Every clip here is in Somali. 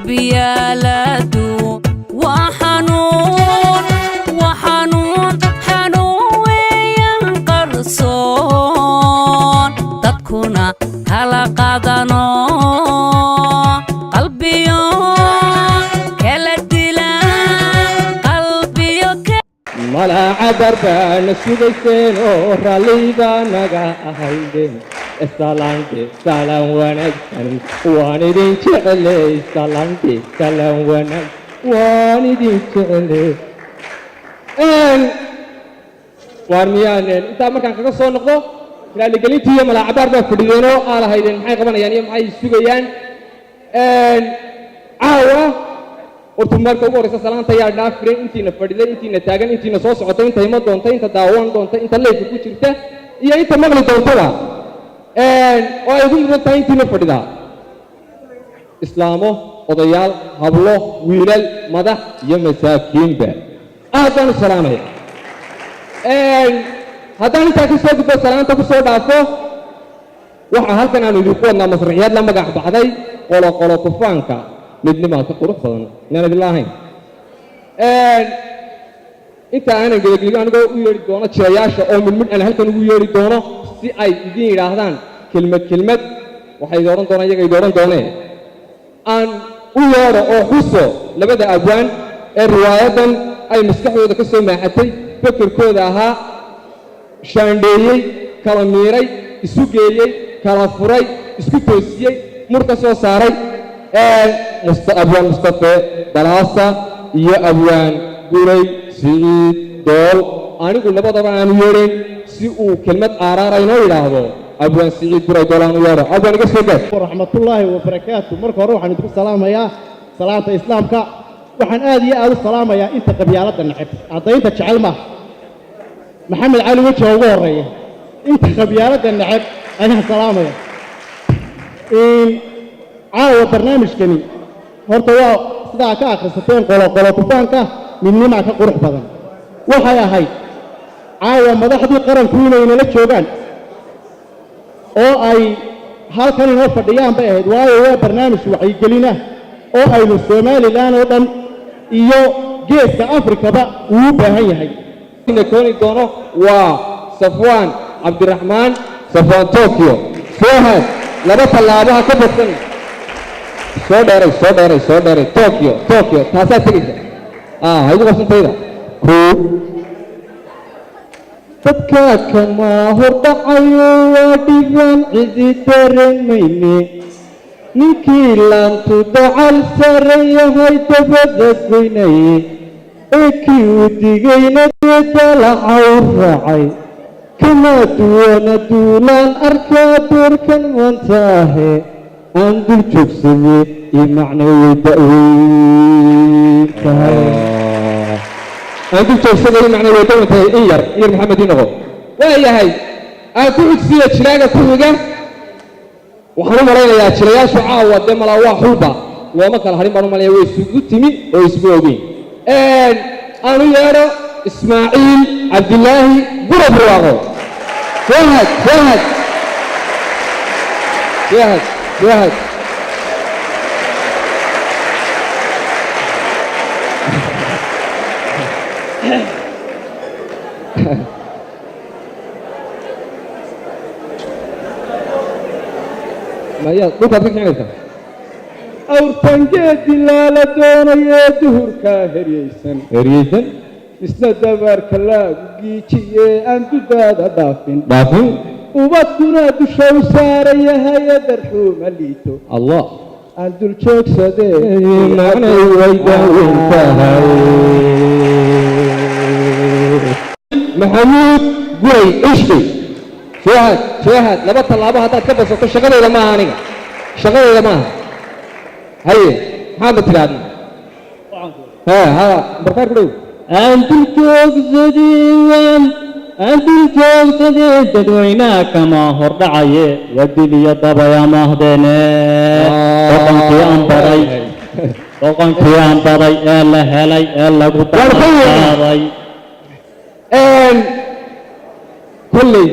qabyaaladu waa xanuun weeyaan qarsoon dadkuna kala qaadano qalbiyo kala dila qalbiyo malaaca barbaan sugayseen oo raalliga naga ahaydeen salaante salaan wanaagsan waan idin jecelay salaante salaan wanaag waan idin jecelay waar miyaanen intaa markaan kaga soo noqdo raaligelintii iyo malaacabaar baa fadhideenoo aa lahaydeen maxay qabanayaan iyo maxay sugayaan caawa horta marka ugu horreysa salaanta yaa dhaafiray intiina fadhiday intiina taagan intiina soo socotay inta ima doonta inta daawan doonta inta leefka ku jirta iyo inta maqli doontaba oo ay ugu mudan tahay intiina fadhidaa islaamo odayaal hablo wiilal madax iyo masaakiinba aad baan u salaamaya haddaan intaa ka soo gudbo salaanta ku soo dhaafo waxaa halkan aanu idinku wadnaa masraxiyad la magac baxday qoloqolo tufaanka midnimaa ka qurux badan inaan idinla ahayn inta aanan gedagelin anigoo u yeedhi doono jirayaasha oo midmidh aan halkan ugu yeedhi doono si ay idin yidhaahdaan kelmad waxay idin odhan doonaan iyaga idin odhan dooneen aan u yeedho oo xuso labada abwaan ee riwaayadan ay maskaxdooda ka soo maaxatay fekerkooda ahaa shaandheeyey kala miiray isu geeyey kala furay isku toosiyey mur ka soo saaray abwaan mustafe dalaasa iyo abwaan guray siciid dool anigu labadaba aanu yeedhayn si uu kelmad aaraara inoo yidhaahdo abwaan siciid guray dool aanu yeedho abwaan iga soo gaar waraxmatullaahi wabarakaatu marka hore waxaan idinku salaamayaa salaanta islaamka waxaan aad iyo aad u salaamayaa inta qabyaaladda neceb caddaynta jecel maaha maxamed cali wejiga ugu horreeya inta qabyaaladda neceb ayaan salaamaya caawa barnaamijkani horta waa sidaa ka akhrisateen qoloqolo tufaanka midnimaa ka qurux badan waxay ahayd caawa madaxdii qaranku inay nala joogaan oo ay halkan inoo fadhiyaan bay ahayd waayo waa barnaamij wacyigelin ah oo aynu somalilan oo dhan iyo geeska afrikaba uu u baahan yahay kooni doono waa safwaan cabdiraxmaan safwaan tokyo soohaad laba tallaabaha ka badsan soo dheeray tokyo taasaa tegaysa haygu qabsantayda dadka kama hordhacayo waa dhibaan cidi dareemayne ninkii laantu dacal sare yahay dabada goynaye ee kii u digayna deedalacaw raacay kama duwana duulaan arkaa doorkan wantaahe aan dul joogsade iyo macnay way da'weyn tahay aan dul joogsada iyo macnay way da'weyn tahay in yar maxamed ii noqo waa yahay aan ku xigsiya jiraaga ku xiga waxaan u malaynayaa jirayaashu caawa dee malaa waa xulba looma kala harin baan u malaynayaa way isugu timi oo isugu ogeyn aan u yeedho ismaaciil cabdilaahi gura burwaaqo soohad maya dhulkaad ka kicinaysaa awrtangeedi laala doonayee duhurkaa heryaysan isna dabaarka laagu giijiyee aan dudaada dhaafin ubadkuna dusha u saaran yahay darxuuma liito allah aan dul joogsadee macnay way daaweyn tahay maxamuud guray ishqi soohaad laba tallaabo haddaad ka basato shaqadayda maaha aniga shaqadayda maaha haye maxaad ma tidhaahda barkaar ku dhow aan dul joogsadee dadweynaha kama hordhacaye wadil iyo dabaya mahdeene doqonkii aan baday ee la helay ee lagu daqaaday kolley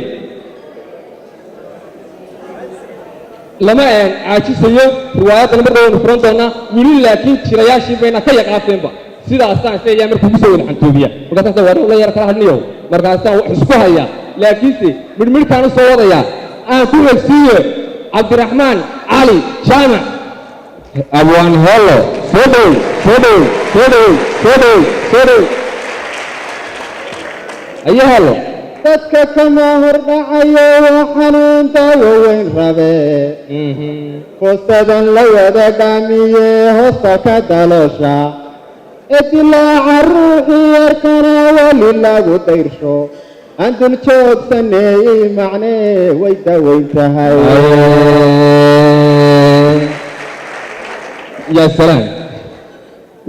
lama caajisayo riwaayadda marka waynu furan doonaa weli laakiin jirayaashii bayna ka yaqaateenba sidaasaan sheegayaa markuu ku soo wada xantoobiya markaasaan waa la yar kala hadniyow markaasaan wax isku hayaa laakiinse midhmidhkaan u soo wadayaa aan ku hegsiiyo cabdiraxmaan cali jaamac abwaan hello soo dhow soo dhow soo dhow soo dhow soo dhow ayo hello dadka kama hordhacayo waa xanuunta waaweyn rabe hoostadan la wada dhaamiye hoosta ka daloosha idilaaca ruuxii yarkana weli lagu dayrsho aan dul joogsaneeyey macnee way daweyn tahay yaa salaam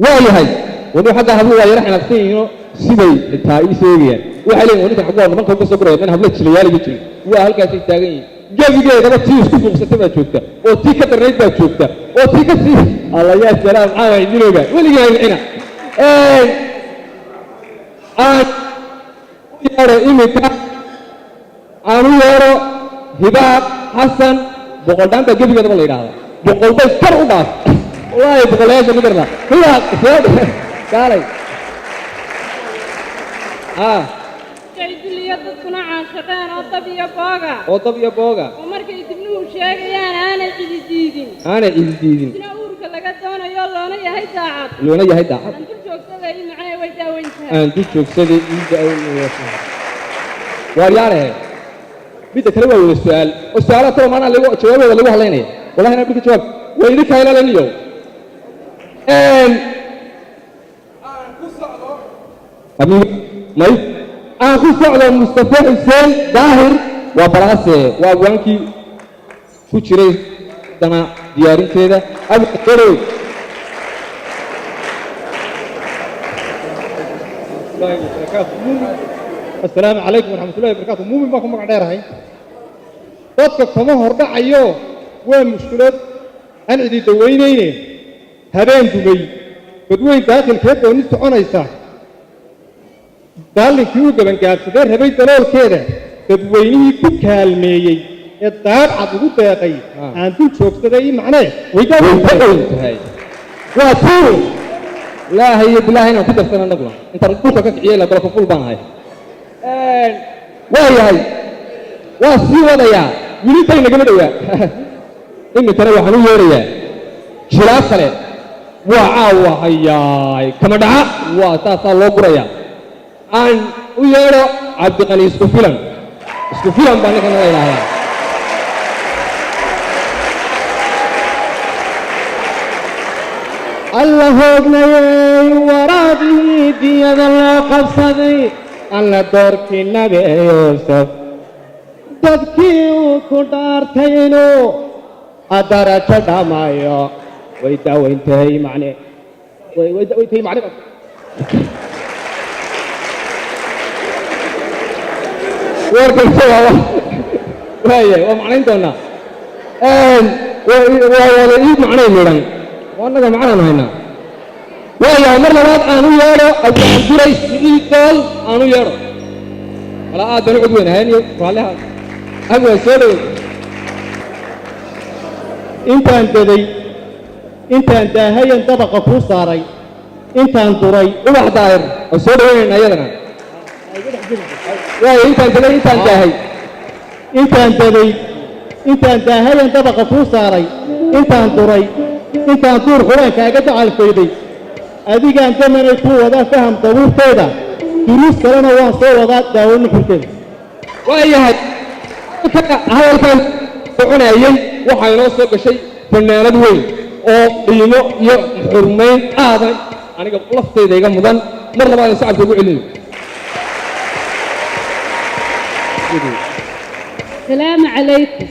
waayahay weli xagga hablu waa yara xanaaqsan yihiinoo siday xitaa ii sheegayaan waxay leeyihin ninkan xaggu waa nimanka uga soo guraya in habla jilayaaliga jirin waa halkaasay taagan yihiin gebigeedaba tii isku fuuqsatay baa joogta oo tii ka darnayd baa joogta oo tii ka sii alla yaa salaam caawa idinooga weligii haycina aan u yeedho iminka aan u yeedho hibaaq xasan boqoldhaan baa gebigeedaba la yidhaahdaa boqolbay kar u dhaaf wallaahi boqolayaasha ku darna hibaaq soo kaalay diliya dadkuna caanshaqeen oo dab iyo booga oo dab iyo booga oo markay dibnuhu sheegayaan aanay cidi diidin sina uurka laga doonayo loona yahay daacad aan dul joogsaday macnee way daaweyn tahay aan dul joogsaday ii daaweyn waaryaarahe midda kale waa wada su-aal oo su-aalaha talo maanaa jawaabooda lagu hadlaynaya wallahi inaa dhulka jawaab waa idinka ilalaniyo may aan ku socdo mustafa xuseen daahir waa balaase waa abwaankii ku jiray dana diyaarinteeda abdorow السلام عليكم ورحمة الله وبركاته مؤمن باكم مقع دير هاي dadka kama hordhacayo waa mushkilad aan cidi daweynayne habeen dumay badweyn daakilkeed oo nin soconaysa daalinkii u gabangaabsadee rabay daloolkeeda dadweynihii ku kaalmeeyey ee daabcad ugu deeqay aan dul joogsaday macnee way tahay waa tuu ilaahay iyo bilaahay inaan ku darsan annaguna intaan dhulka ka kiciyey la dalka ful baan ahay waa yahay waa sii wadayaa weli tay nagama dhowaa iminkana waxaan u yeerayaa jiraa kale waa caawa hayaay kama dhaca waa saasaa loo gurayaa aan u yeedho cabdiqani isku filan baa ninkana la yidhaahdaa alla hoognayay waraabihii diyada loo qabsaday alla doorkii nabi yuusuf dadkii uu ku dhaartay inuu darajo dhamayo way daaweyntahay macne way daaweyntahay macne warkanse waaya waa macnayn doonaa waa wada ii macnay midhan waa annaga macnaan haynaa waayahay mar labaad aan u yeedho abdiray sidiidool aan u yeedho wala aad baan u cod weyn ahayniyo raalliha abwaa soo dhow intaan daahayan dabaqa kuu saaray intaan duray ubax daahir oo soo dhaweynayna iyadana waayo intaan daahay intaan daahayan dabaqa kuu saaray intaan duray intaan duur quraankaaga dacalfayday adigaan damanay kuu wadaa faham dabuurteeda duruus kalena waan soo wadaa daawo nuxurkeeda waayahay hadalkan soconayay waxaa inoo soo gashay fanaanad weyn oo qiimo iyo xurmayn aadan aniga lafteyda iga mudan mar labaad sacabka ugu celinayo السلام عليكم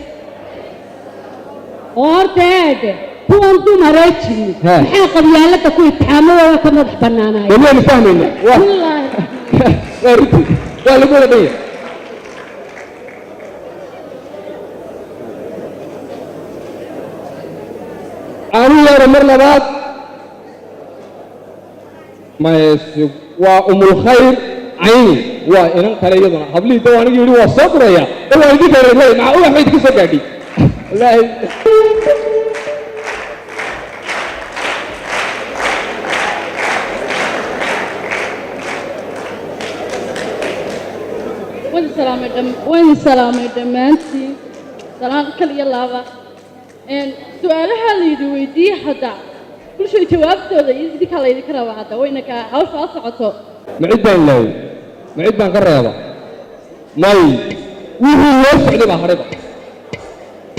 horteed kuwan dumaree jirin maxaa qabyaalada ku itixaamadooda ka madax bannaanaya waynu fahmayna waa lagu wada dhaya aanu yeero mar labaad maysug waa umulkhayr cayni waa inan kale iyaduna hablihii daw anigi yidhi waa soo duraya dawaa idinka reeblay maxaa ubax bay idinka soo gaadhay والله وين سلامي دمانتي سلام كل يلا سؤالها اللي دويدي حدا كل شيء جوابته ذي يديك على يديك رواحته وينك عاوز أصعده معد بان لو معد بان قريبا ماي وهو يوسع لي بحربا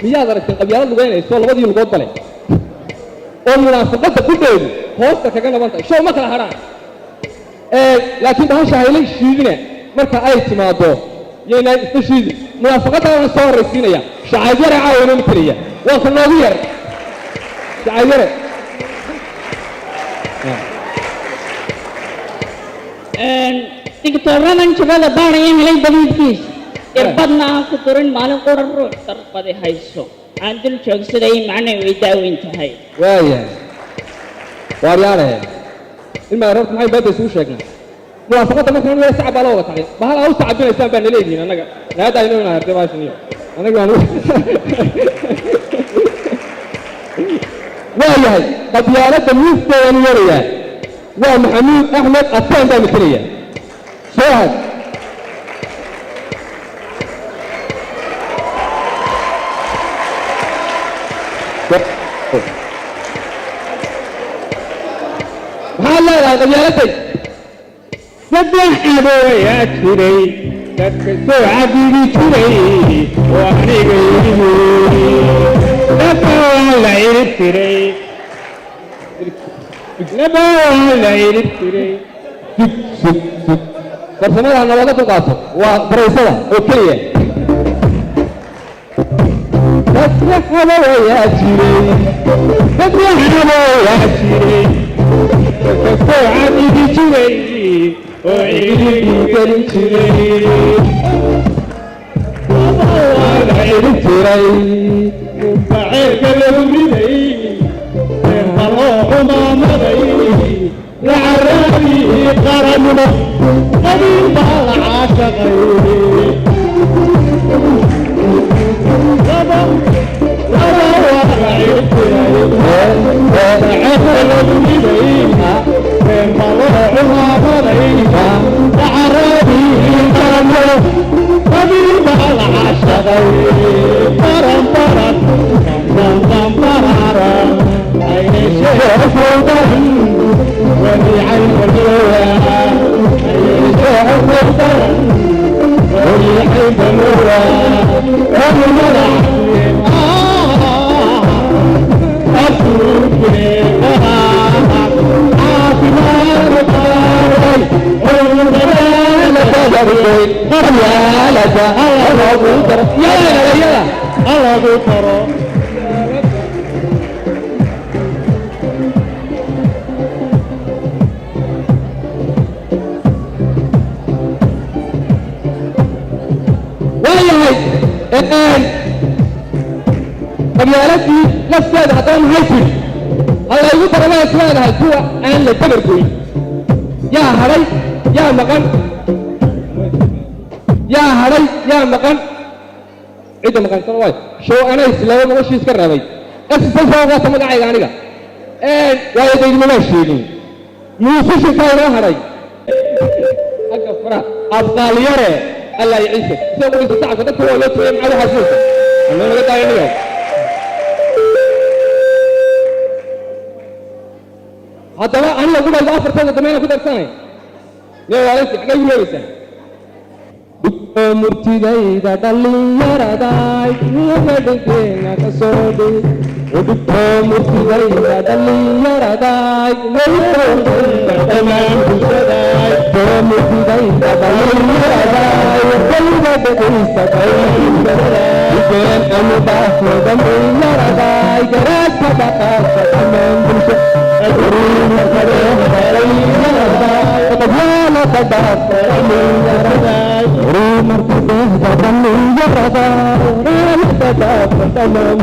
مياه درجة قبيلة لغينا يسوى لغدي لغود بلي والمناسبات كله هوستا كجانا بنتا شو ما كلا هران لكن ده شيء ليش شيء مركا أي سماعته يعني تشيد مناسبات أنا صور السنة يا شعير عاون مثلية وصلنا شعير دكتورنا نشوفه بارين هلاي بديكيس يبدنا كتورن مالو قرر تربده هايسو عندل شخص سداي معنا ويداوين تهاي وايا وارياله إما ربط معي بدي سوي شيء موافقة مثلاً ولا صعب على وقت عليه بهال أو صعب بين الإنسان بين الليدين أنا لا دا إنه أنا أرتباش نيو أنا قانون وياي قبيلة المستوى ومحمود أحمد الثاني ده مثلية شاهد هلا لا قبيلتي صدق أبويا تري تكسو عبيدي تري وأنا قيدي نبوا على عيد تري نبوا على عيد تري فرسمنا أنا ولا تقاطع وبريسلا أوكي تصرخ أبويا تري تصرخ أبويا تري تكسو عبيدي تري وعيدي تري العيد تري وبعير قلبي الله ما مضي لعراني قرننا قريب العاشقين بابا العيد تري وبعير قلبي الله ما مضي لعراني قرننا قريب العاشقين برم برم بم بم برم عين الشيخ وطن ولي عين الجوع عين الشيخ وطن ولي عين الجوع والملح أسوق بها عاصمة الطاري والملح تدري يا لك الله أكبر يا الله أكبر الآن قبيلتي لفت هدان هيفل الله يقول ما يسمعنا هالكوع أن لتبركوي يا هري يا مقن يا هري يا مقن عيد مقن صلوات شو أنا إسلام وش يسكر ربي أسفل فوق تمد عيد عنك ويا دين مناشيني يوسف كاينا هري أكفر أبطال يرى الله يعيشك سووا لي تسعة فتك هو لا تفهم على حسوسه أنا ما قاعد اليوم هذا أنا أقول إذا أفر سنة تمانية كده سنة يا والدي حاجة يقول لي سنة مرتدي دا دلي يا داي نبدكنا كسودي ودكتور مرتدي دا دلي يا داي نبدكنا تمام بشداي مرتدي دا دلي يا داي قلبي بقيسة كان أنا باسم دمي يا داي جرات فبقى تمام بشداي أدري كريم دلي يا داي تبغانا تبغى يا داي رومر تبغى دمي يا داي رومر تبغى تمام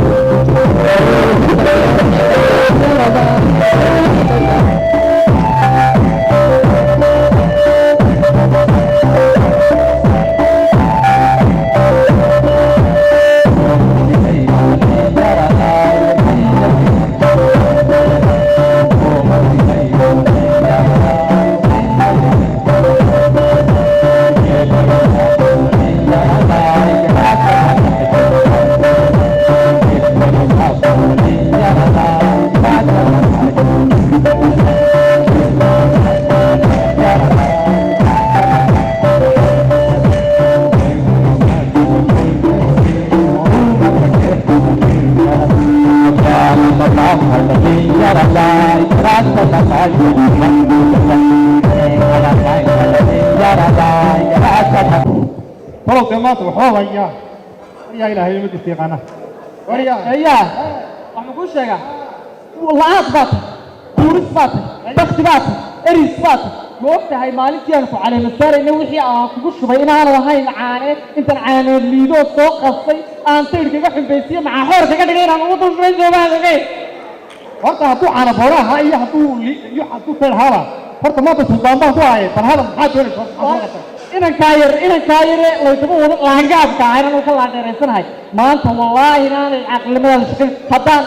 طلب دمات وحوض يا إلهي يمد استيقانا وريا اyaa waxaan kuu sheegaa la-aad baad tuuris baad bakti baad eris baad ma og tahay maalintii aan ku caleemasaarayna wixii aan kugu shubay inaanu ahayn caaneed intaan caaneed liidoo soo qastay aan tayrkaga xumbaysiye maxaa xoorka ka dhigay inaan ugu dulshuray soomaaliga horta hadduu caana booraha iyo hadduu tayr haaba horta maanta suldaan baan ku hayay bal hadal maxaa doonaysa inankaa yare laydaba wada laangaabka ah inaan ka laandheeraysanahay maanta wallaahi inaanay caqlimadaada shaqin haddaan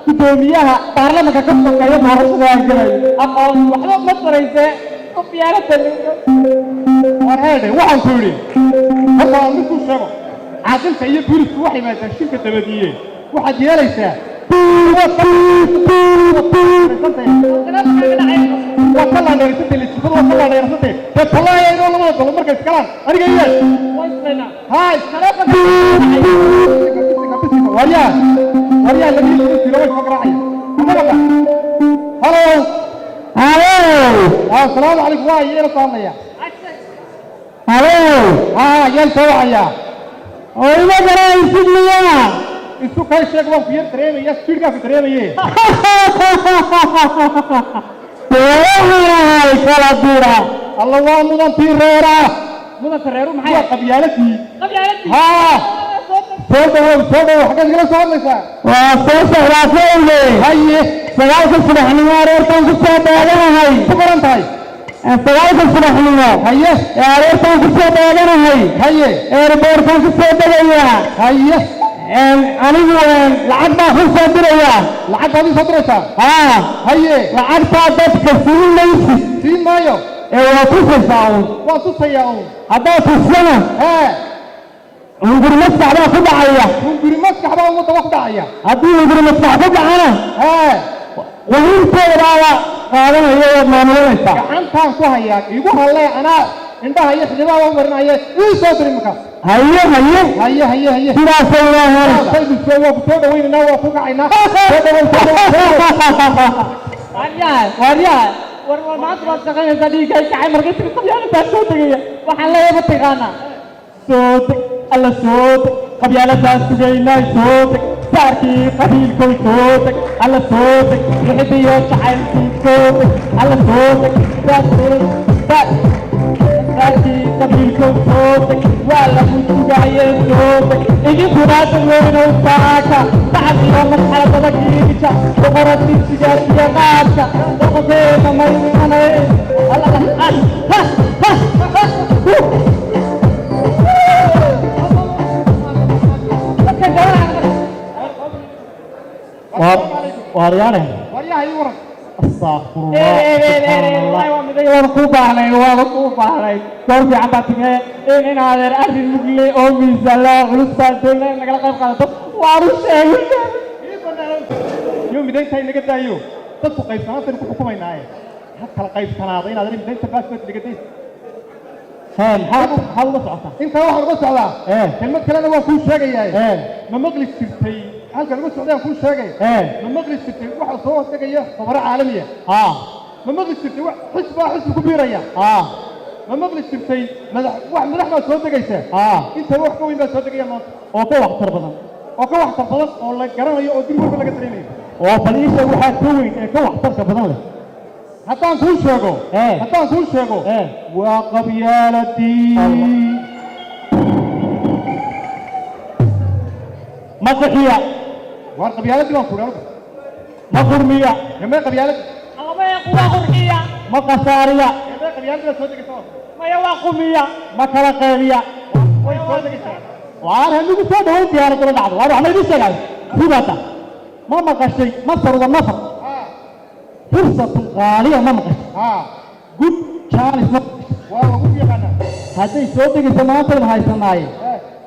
gudoomiyaha baarlamanka ka sokeeyo doorashada aan gelayo aqoon waxba ma daraysee qofyaanata war heedhe waxaan ku yidhi horta aan mid ku sheego caaqilka iyo booliisku waxay maadaan shirka dabadiiye waxaad yeelaysaa وكلا نرسل اللي تشوفه وكلا نرسل ده طلع يا إنه لما طلع مركز كلام أرجع يلا هاي وريا الذي يصير في فقرة عين هلو السلام عليكم يا رسول يا هلو يا سوا يا وين جرى يسمينا इसको कई शेख वो फिर तेरे में या स्पीड का फिर में ये الله مدن تيريرا مدن تيريرو maxay qabyaaladii ها soo xagga kala soo hadlaysa waa soo socdaasay haye sagaalka subaxnimo aroortan ku soo daaganahay ku baran tahay sagaalka subaxnimo haye aroortan ku soo daaganahay haye airportan ku soo dagaya haye anigu lacag baa ku soo diraya lacag baad soo diraysaa haa haye lacagtaa dadka siin maysi siin maayo waa tusayaa haddaa tusana hunguri maskax baa ku dhacaya hunguri maskax baa ummadda wax dhacaya haddii hunguri maskax ku dhacana wahiintoodaaba qaadanaya waad maamulanaysaa gacantaan ku hayaa igu hallee anaa indhaha iyo xidhibaha u marinaya ii soo diri markaas haye sidaasay leedahay waa ku soo dhaweynanaa waa ku kacaynaa waryaa war maanta baad shaqaynaysaa dhiigay kacay markaysiga qabyaaladaa soo tegaya waxaan leeyahay ma taqaanaa soo deg alla soo deg qabyaaladaa sugaynay soo deg saarkii qabiilkoy soo deg alla soo deg rixidiyo jacaylkii soo deg alla soo deg saarkii qabiilkoy soo deg waa lagu sugaayee soo deg idinkuna dadweynow saaka sacabkiyo masxaladada giija boqorad misigaas iyo qaadka doqoteeda maymanay waaryaane waan ku baahnay goor fiican baa timee in adeer arrin mugle oo miisala culus baa doonay nagala qayb qaadato waanu sheegay midaynta naga daayo dadku qaybsanaantaynu ku xukumaynaaye ha kala qaybsanaada inaad midaynta baasbaad dhigatay maxaad uga socotaa intaa waxaan uga socdaa kelmad kalena waan kuu sheegayaa ma maqli jirtay halkan uga socday aan kuu sheegay ma maqli jirtay waxa soo tegaya khubaro caalamiya ma maqli jirtay xisbi ku biiraya ma maqli jirtay madax baa soo tegaysa inta wax ka weyn baa soo tegaya maanta oo ka waxtar badan oo la garanayo oo dil walba laga dareemayo oo baliisha waxaa ka weyn ee ka waxtarka badan leh haddaan kuu sheego waa qabyaaladii madaxiya waa qabyaaladii baan kuudhan ma qurmiya gamee qabyaaladii waa qurxiya ma qasaariya gamee qabyaaladii baa soo degaysa maya waa qumiya ma kala qeybiya way soo degaysaa waan hanigu soo dhawow diyaaradula dhacdo waan waxna idin sheegay sidaata ma maqashay masar wa nafar fursatun qaaliya ma maqashay good chance waa lagu yaqaanaa hadday soo degaysa maantaynu haysanaaye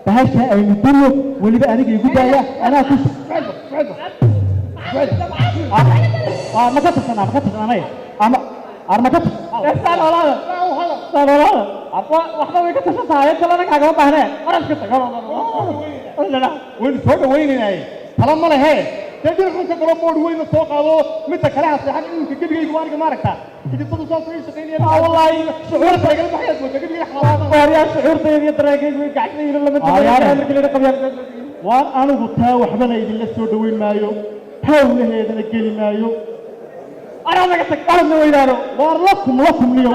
bahasha aynu dilo weliba aniga igu daaya anaa ku ma ka tashanay ama arma ka waxba way ka tashan tahay talana kaagama baahnee qaraska tago waynu soo dhawaynaynaaye tala ma lehe تدير خمسة قرب بود وين السوق هذا متى كلها صحيح إنك كبير يجوا أنا ما ركها تجي تدوس صوت في شقيني والله شعور ترى ما حياة وجا كبير حرام واريا شعور ترى ترى كيف قاعدين لما تقول كل رقم وأنا قلتها وحبنا يجي للسود وين مايو حاول هذا نقول مايو أنا ما قلت أنا وينانو لكم اليوم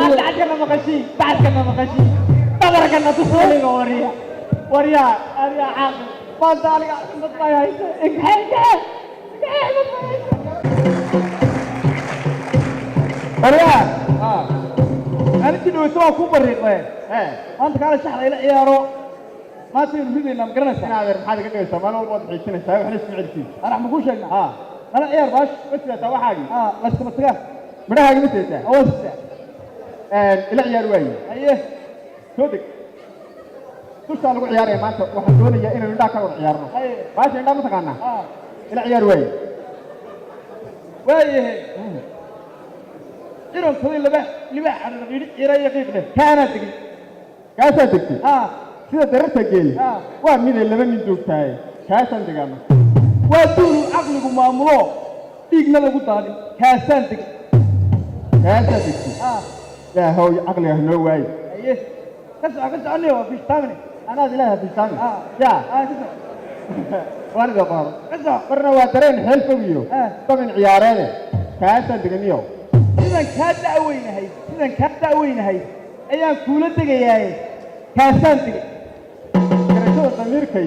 بعد كنا مقشي تبارك الله تصلي وريا أريا عاقل ما داري نطلع هاي وريا أنا كده وسوا كوبر ريقه أنت كان شحن إلى عياره ما تصير فيديو نام قرنا سنة غير حاجة كده سمان أول واحد عشرين سنة وإحنا نسمع فيه أنا راح بقول شيء أنا عيار باش بس لا توا حاجة بس تمسكه بدها حاجة مثل أول سنة إلى عيار وين أيه صدق تشتغل على عيار ما أنت واحد دون يا إنه نداك على عيارنا باش نداك مسكنا إلى عيار وين إيران كذي لبع على الغير إيران يقيقنا كانت تقي كاسة تقي سيدا درت تقي ومن اللي من دوك تاي كاسة تقي ودور عقلك معمولو تيجنا لو تاني كاسة تقي كاسة تقي لا هو عقلي هنو واي أيه كسر عني وفيش تامني أنا لا فيش تامني يا وانا دبار كسر برنا وترين حلف بيو طبعا عيارين كاسة تقي ميو إذا كاد أوين هاي أيام كولة تجيء كاسان تجي كرشوا تمير كي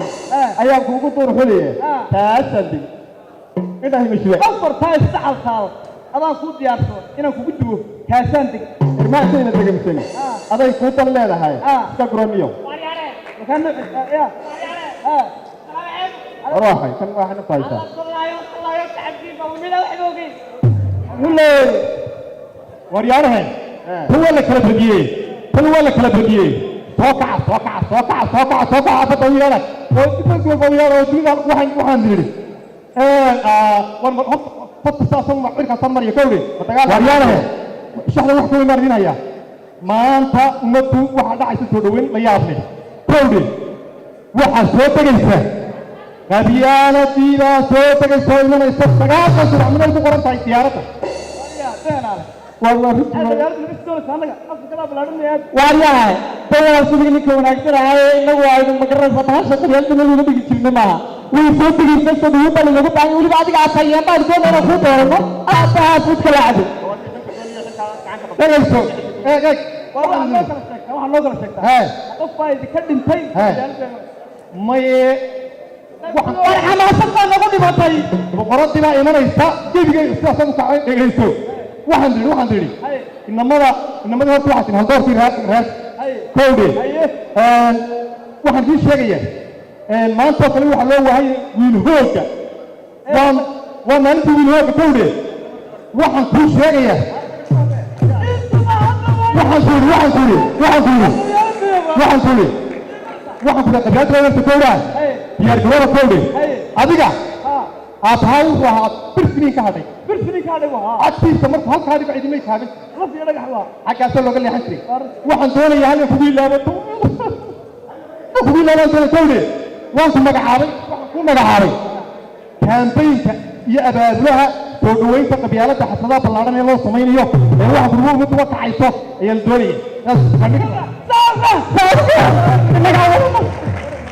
أيام كوكو طور خليه كاسان تجي كده هي مشوي أفر تاي سعال خال أنا كود يارسون إنا كوكو جو كاسان تجي ما تيجي نتجي مسني هذا يكون طلع له هاي تكرميو كان يا روحي كان واحد فايته الله يتعبي بوميلا وحلوقي ولا وريارهن هو اللي كلا بديه توقع بطويلة لك وتبقى بطويلة وتبقى وحن ديري فت ساسون معركة تمر يكوري وريارهن شحنة وحكو المردين هيا ما أنت مدو واحد عايز تدوين ما يابني كوري واحد صوتك إنسان غبيانة دينا صوتك إنسان من السبقات وسرع من البقرة تاي سيارتك والله واريا ترى سيدي كون أكثر هاي إنه وايد مكرر فتح شكل يلتنا لونه بيجي معها ويفوت بيجي نفسه بيجي بل لو بتاعي ولي بعدك عطيه بعد كده أنا فوت ورمه أبغى فوت كلاعب ترى شو والله ما قدر شكله هاي أطفال يكلم تاي ما وأنا أصلا نقول بطاي بقرات ما إيمانه يسا كيف يسا سمك يسوع واحد دري إنما هو واحد من هالدور في راس كودي واحد في شيء ما أنت تقول واحد لو هاي وينهوك وما أنت وينهوك كودي واحد في شيء واحد في القبيلات ولا في كودا يرجعون كودي أديكا أبهاو وها برسني كهذا وها أكيد سمر فهل كهذا بعيد ما يكهذا خلاص يلا جحوا حكى سلوا قال لي حسري وحن دوني يعني فضيل لا بتو فضيل لا كودي وانكم مقعاري كامبين يا أباد لها تودوين تقبيلات حصلها بالله الله سمين يوم واحد روح متوقع يصف هي الدنيا بس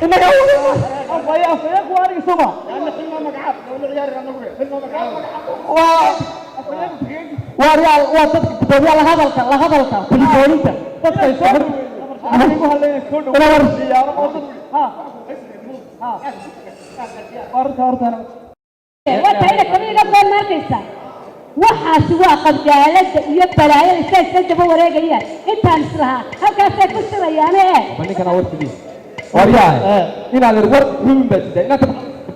إنك أفيا قواري سما أنا حلم مقعد لو العيار أنا وريال وتدري على هذا في البوليسة تدري أنا أقول لك كله أرث وتعالى كمين قبل ما تنسى waxaasi waa qabdaalada iyo balaayada iska jabo wareegayaan intaan islaha halkaas ay ku sameeyaan banikana wartigi wariyaa ina la war rumin baa ina ka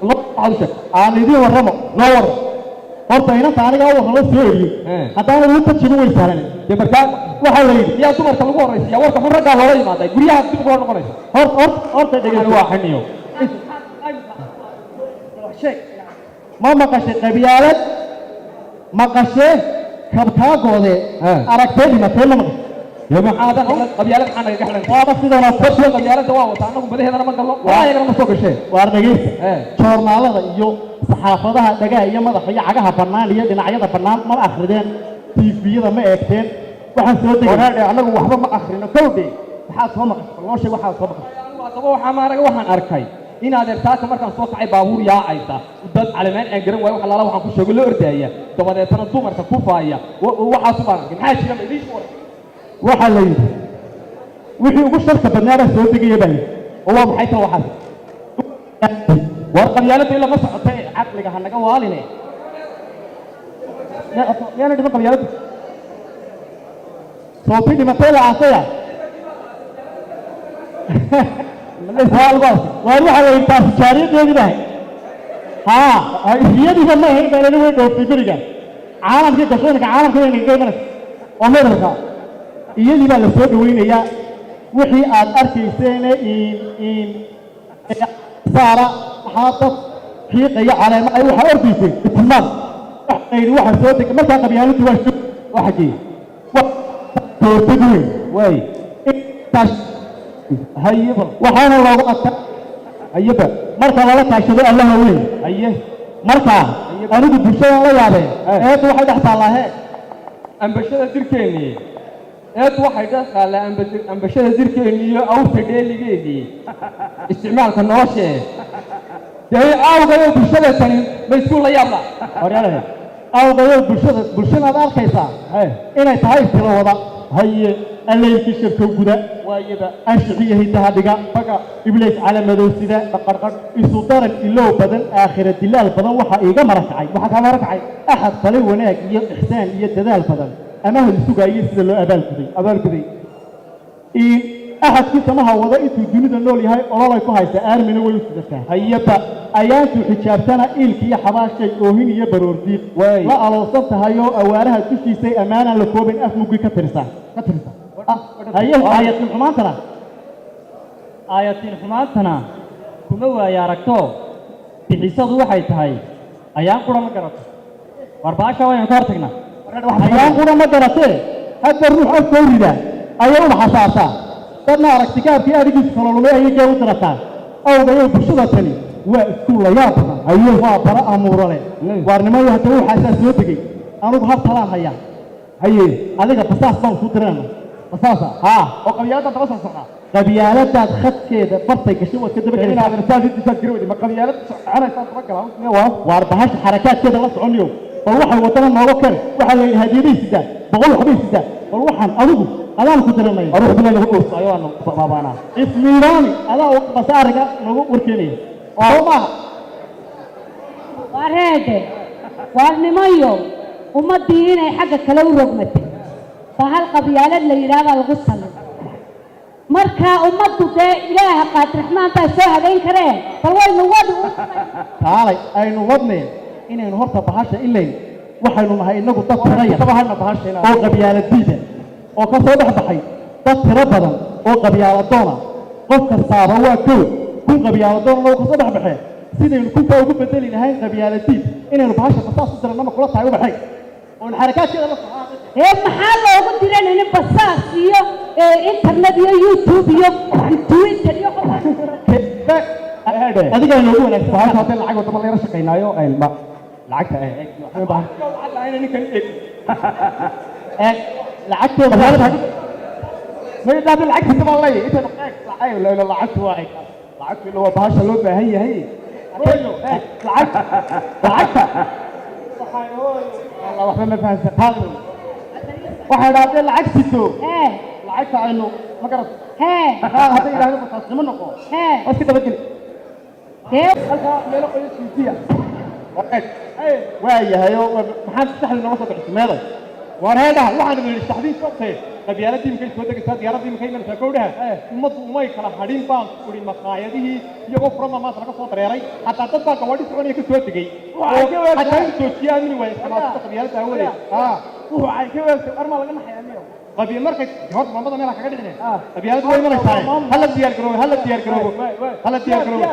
loo xalsha aan idin waramo noo war horta ina taaniga war la soo yiri hadana uu tajin way saaran de marka waxa la yiri yaa dumarka lagu horeysiya warka xurraga hore imaaday guriyaha dib ugu noqonaysa horta dhageysan waa xaniyo shay ma maqashay qabiyaalad maqashay kabtaagooda aragtaydi ma teelmo يوم هذا قبيلة حنا يجحلن هذا سيدا أنا فرش قبيلة دواء وتعناهم بديه هذا ما قالوا ولا يقدر مسوق الشيء وارنجيس شورنا هذا يو saxaafadaha dhagaa iyo madaxa iyo cagaha bannaan iyo dhinacyada bannaan ma akhrideen tiifiyada ma eegteen waxaan soo degay waraadhe annagu waxba ma akhrino kowdhe maxaad soo maqashay noo sheeg waxaad soo maqashay haddaba waxaan arkay in adeertaaka markaan soo kacay baabuur yaacaysa dad calamaan aan garan waayo wax alaala waxaan ku sheego la ordaaya dabadeetana dumarka ku faaya waxaas baan arkay maxaa jira idiin waran waxaa la yidhi wixii ugu sharka badnaabaa soo degaya baa yidhi oo waa maxay tan waxaas war qabyaaladda ila ma socota ee caqliga ha naga waaline miyaana dhiman qabyaaladda sootii dhimatay la aasaya waar waxaa la yidhi taasi jaariyadeedii bahay haa iyadiiba ma ahayn baa way dhooftay beriga caalamkii gashooyinka caalamka way nagaga imanaysa oo medalka iyadii baa la soo dhawaynayaa wixii aad arkayseene saara waxaa dad fiiqaya caleema ay waxaa ordaysay itimaad waxayni waxaa soo degay markaa qabyaaladdu waa shug waa xaggee toortad weyn waay intaas hayaba waxaana loogu adka hayaba marka lala kaashado allaha weyn haye markaa anigu bulshada la yaabeen eeddu waxay dhex taallaa hee ambashada dirkeennii eeddu waxay dhex taallaa ambashada dirkeennii iyo awrta dheeligeedii isticmaalka noloshee dee awgayo bulshada tani ma isku la yaabla horyaalahe awgayo bulshadaad arkaysaa inay tahay tiro wada haye allaylkii shirkow guda waayaba anshixiyo hidaha dhiga baga ibliis calaamadow sida dhaqarqadh isu daran ilow badan aakhira dilaal badan waxaa iiga marakacay waxaa kaa marakacay axad tale wanaag iyo ixsaan iyo dadaal badan amahad sugaayo sida loo abaalguday axadkii samaha wada intuu dunida nool yahay ololay ku haysa aarmina way u sidataa hayaba ayaantuu xijaabtana iilka iyo xabaashay oohin iyo baroordiiq la aloosan tahayoo awaaraha dushiisay ammaanaan la koobin af muggi ka tirisa haye aayatiin xumaantana kuma waaye aragto bixisadu waxay tahay ayaan qura ma garato warbaasha waynu ka hortagnaa ayaan qura ma garatee hadda ruux afkoo rida ayay u dhaxasaasaa dadna aragtikaabkii adigiisu kala lumay ayay gee u dirataa awgayo bulshada tani waa isku layaab badan haye waa bara amuuro leh waarnimayo haddaba waxaasaa soo degay anugu hab talaan hayaa haye adiga basaas baan kuu dirana basaasa haa oo qabyaaladda daba soo socdaa qabyaaladaad khadkeeda bartay gashay waad ka daba gelaysaa ma qabyaalad soconaysaa daba galaa waar bahasha xarakaadkeeda la soconiyo bal waxay wadana nooga keen waxaa la yidhi hadiyaday sidaa boqol waxbay sidaa bal waxaan adigu adaan ku diranay aruux bilaa lagu dhoostayo waanu baabaanaa ismiiraani adaa basaariga nagu warkeenaya oo maaha waa reede waarnimayo ummaddii inay xagga kale u rogmatay baa hal qabyaalad la yidhaahdaa lagu salin markaa ummaddu dee ilaaha qaadiraxmaan baa soo hagayn kareen bal waynu wadi taalay aynu wadneen inaynu horta bahasha ilayn waxaynu nahay inagu dad tiraya oo qabyaaladiida oo ka soo dhex baxay dad tiro badan oo qabyaaladoona qof kastaaba waa kow kun qabyaaladoona loo ka soo dhex baxee sidaynu kuntaa ugu bedeli lahayn qabyaaladiid inaynu bahasha basaas u diranama kula tahay u baxay oon xarakaadkeeda la socdaa maxaa loogu diranaynin basaas iyo internet iyo youtube iyo twitter iyo adigaa noogu wanaagsan bahasha haddii lacag wadama layla shaqaynaayo lacagta lacagtooda maydaadi lacagta baa lay inta lacagtu waa lacagtu waa bahasha loo baahan yahay lacagta waxba ma fahansan qaado waxay dhahdee lacag sito lacagta aynu ma garato hadday yidhahdo basaasnimo noqo waa iska dabageli halkaa meelo qoyo suufiya waa yahay oo maxaad saxdi nooga soo bixisay meeday waan heedhaha waxaan idin yidhi saxdiin soogtee qabyaaladii imikay soo degaysaa diyaaradii imikay imanaysaa kowdhaha ummaddu umay kala hadhin baan uri maqaayadihii iyagoo furama maanta laga soo dareeray hataa dad baa gawadhi soconaya ka soo degay hataa in joojiya amni waay iskamaasada qabyaaladda awadeed wuxuu ay ka weeltay armaa laga naxay amiyo qabiil markay horta maamada meelha kaga dhicine qabyaaladdu way imanaysaa hala diyaar garoobo hala diyaar garoobo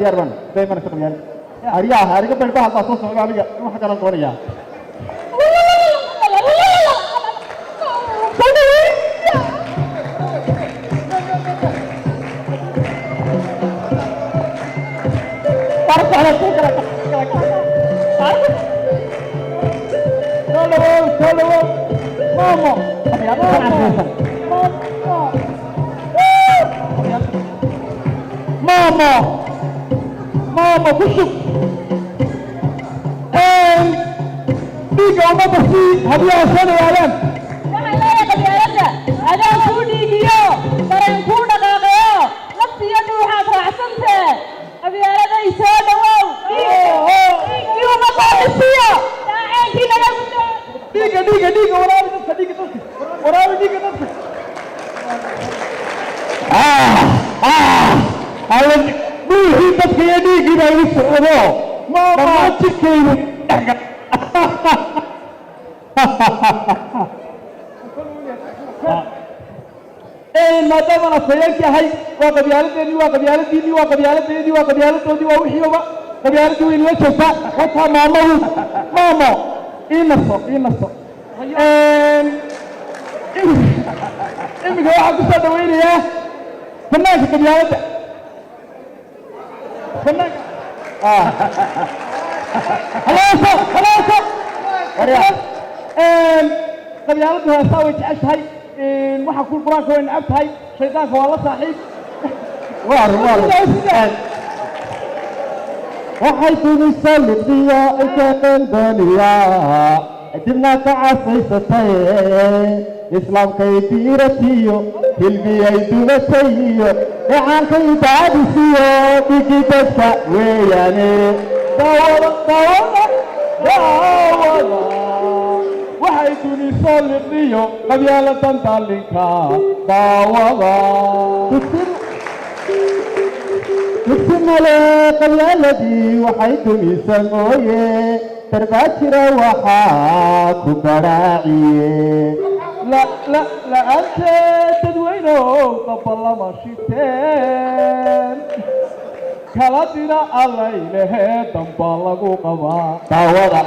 diyaar baan bay imanaysa qabyaalada ariyaha ariga berbahal baa soo socda aniga waxa garan doonaya ماما كشف ديك وما بسي هبيا سنة يا لم waxaan leeyahay qabyaaladda adaan kuu dhiigiyo dareen kuu dhaqaaqayo naftiyo dhuuxaad raacsantee qabyaaladday soo dhawow dhiiggii uma qoolisiyo daaceenkii naga gudo ديك ورابي نفسك ديك نفسك ورابي ديك نفسك على روحي بدك يا ديك ما يسعدوا ما تكينوا ما دام انا سيلك هاي وقبيالتي وقبيالتي وحيوبا قبيالتي وين وجهها حتى ماما إنصر إمك واحد بسادة وين يا فنانك قبيالتي فنانك خلاص قبيالتها ساوي تعيش هاي waxa ku quraanka way nacab tahay shaydaanka waa la saaxiib waxay kugu salliqiya inta qandaniya dibna ka casaysatay islaamkay diiratiyo hilbiyay dubatay eecankay daadisiyo dhigidadka weeyaane daawada waxay duni soo liqiyo qabyaaladan daalinka daawada dugsi male qabyaaladii waxay dunisa mooye darbaa jira waxaa ku garaaciye la'aantee dadweynow dabalama shiteen kala dina allaylehe damba lagu qabaa daawada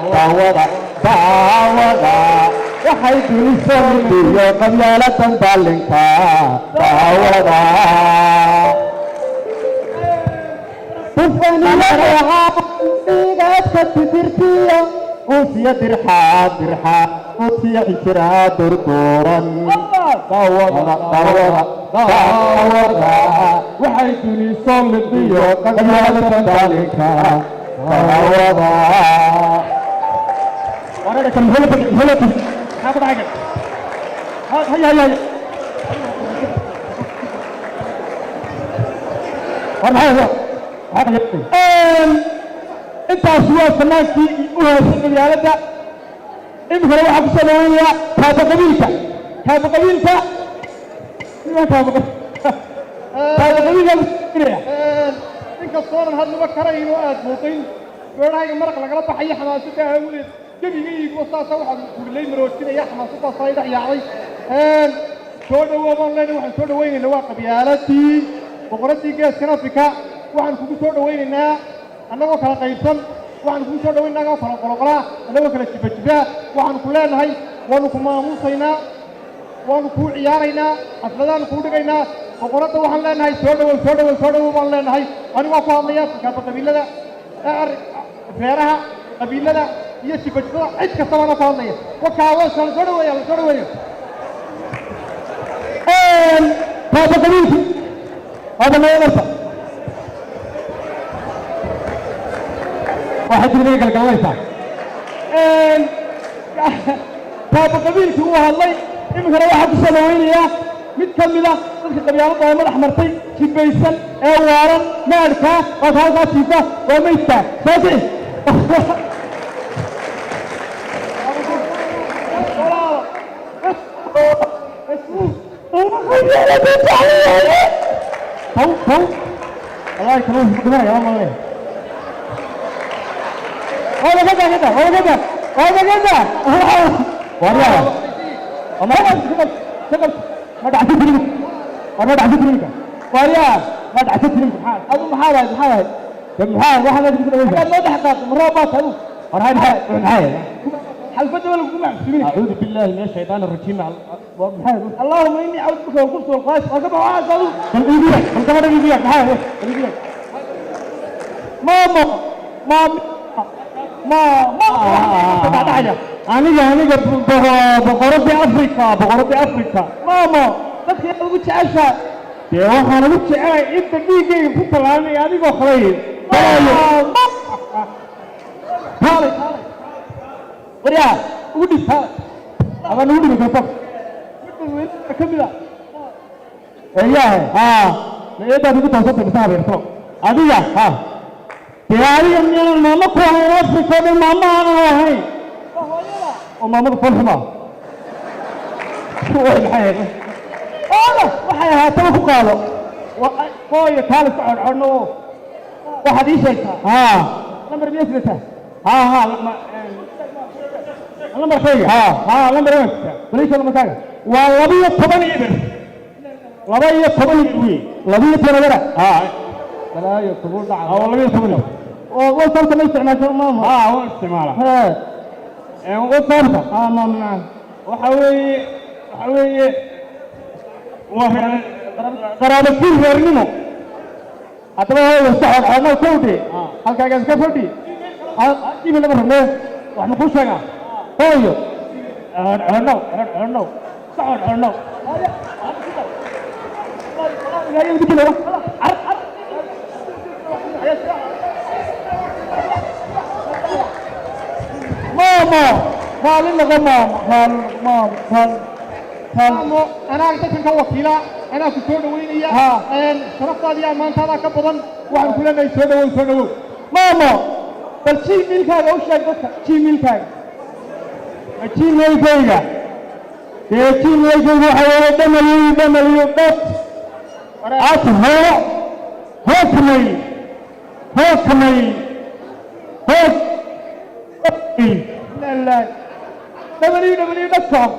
waxay dunisa liqiyo qabyaaladan daalinka daawada dhiigaadka tidirtiya uusiya dirxaad uusiya xijiraad durduuran daawada waxay duniso liqiyo qabyaalada daalinka daawada intaas waa fannaankii u haysan qabyaaladda iminkana waxaa ku soo dhaweynaya kaaba qabiilka inkastoonan hadlaba karayn oo aad moodayn goorahayga maraq lagala baxayo xamaasadda awleed gebigaygu saasa waxaan kurilay maroojinaya xamaasaddaas ay dhex yaacday soo dhawow baan leenahay waxaan soo dhawaynaynaa waa qabyaaladii boqoraddii geeskan afrika waxaan kugu soo dhawaynaynaa annagoo kala qaybsan waxaan kugu soo dhawaynaynaa annagoo kala qoloqolaa annagoo kala jibajibaa waxaan ku leenahay waanu ku maamuusaynaa waanu kuu ciyaaraynaa xafladaanu kuu dhigaynaa boqoradda waxaan leenahay soo dhawow baan leenahay anigoo ku hadlaya kaaba qabiilada reeraha qabiilada iyo jibajibada cid kasta baana ku hadlaya wakaaweesha la soo dhaweeya kaaba qabiilki هذا ما ينفع واحد من يقل قويسا كاب قبيلك هو هالله إمكنا واحد السنوين إياه متكملة تلك قبيالة ومن أحمرتي شبيسا وارا مالكا وطالقا شيفا وميتا فاتح هو الله يكرمه بكرة يا مالي هذا كذا واريا أما سكر ما دعت تريك واريا ما دعت تريك حال أبو محال واحد ما ضحكت مرابط أبو هاي حلفته ولا كم مسلمين أعوذ بالله من الشيطان الرجيم اللهم إني أعوذ بك وقفت والقاس وقبع واحد قالوا ماما aniga boqoradii africa maamo dadkii ugu jecesha dee waxaan ugu jecelay inta dhiiggayga ku talaalanay adigoo kale taalay waryaa ugu dhig taalay abaan ugu dhigi karto ka mida eeyahe eedaad ugu toosanta bisaha beerto adiga dee adiga miyaanan maamo ku ahayn africa o dhan maamo aanan ahayn oo maamada folxuma waxay ahaataba ku qaado hooyo kaale ku codcodno waxaad ii sheegtaa lambar miyaa sidataa lambarkayga lambar balisha lambarkaaga waa 12 ibir 12 ibir wey 12 ibir balaayo kugu dhaca 12 oo wasarta ma isticmaasho maamo waan isticmaala wasarta maamna waxa weeye qaraabo kii reernimo haddaba hooyo socod codno kowdhe halkaagaan iska fadhi ibi lama rabne wax ma kuu sheegaa hooyo codno socod codno maamo raalli noqo maamo anaa dadkan ka wakiila anaa ku soo dhaweynaya sharaftaada iyo ammaantaada ka badan waxaan ku leenahay soo dhawow maamo bal gmailkaaga u sheeg dadka gmailkaaga gmailkayga dee gmailkayga waxa weeye www.hotmail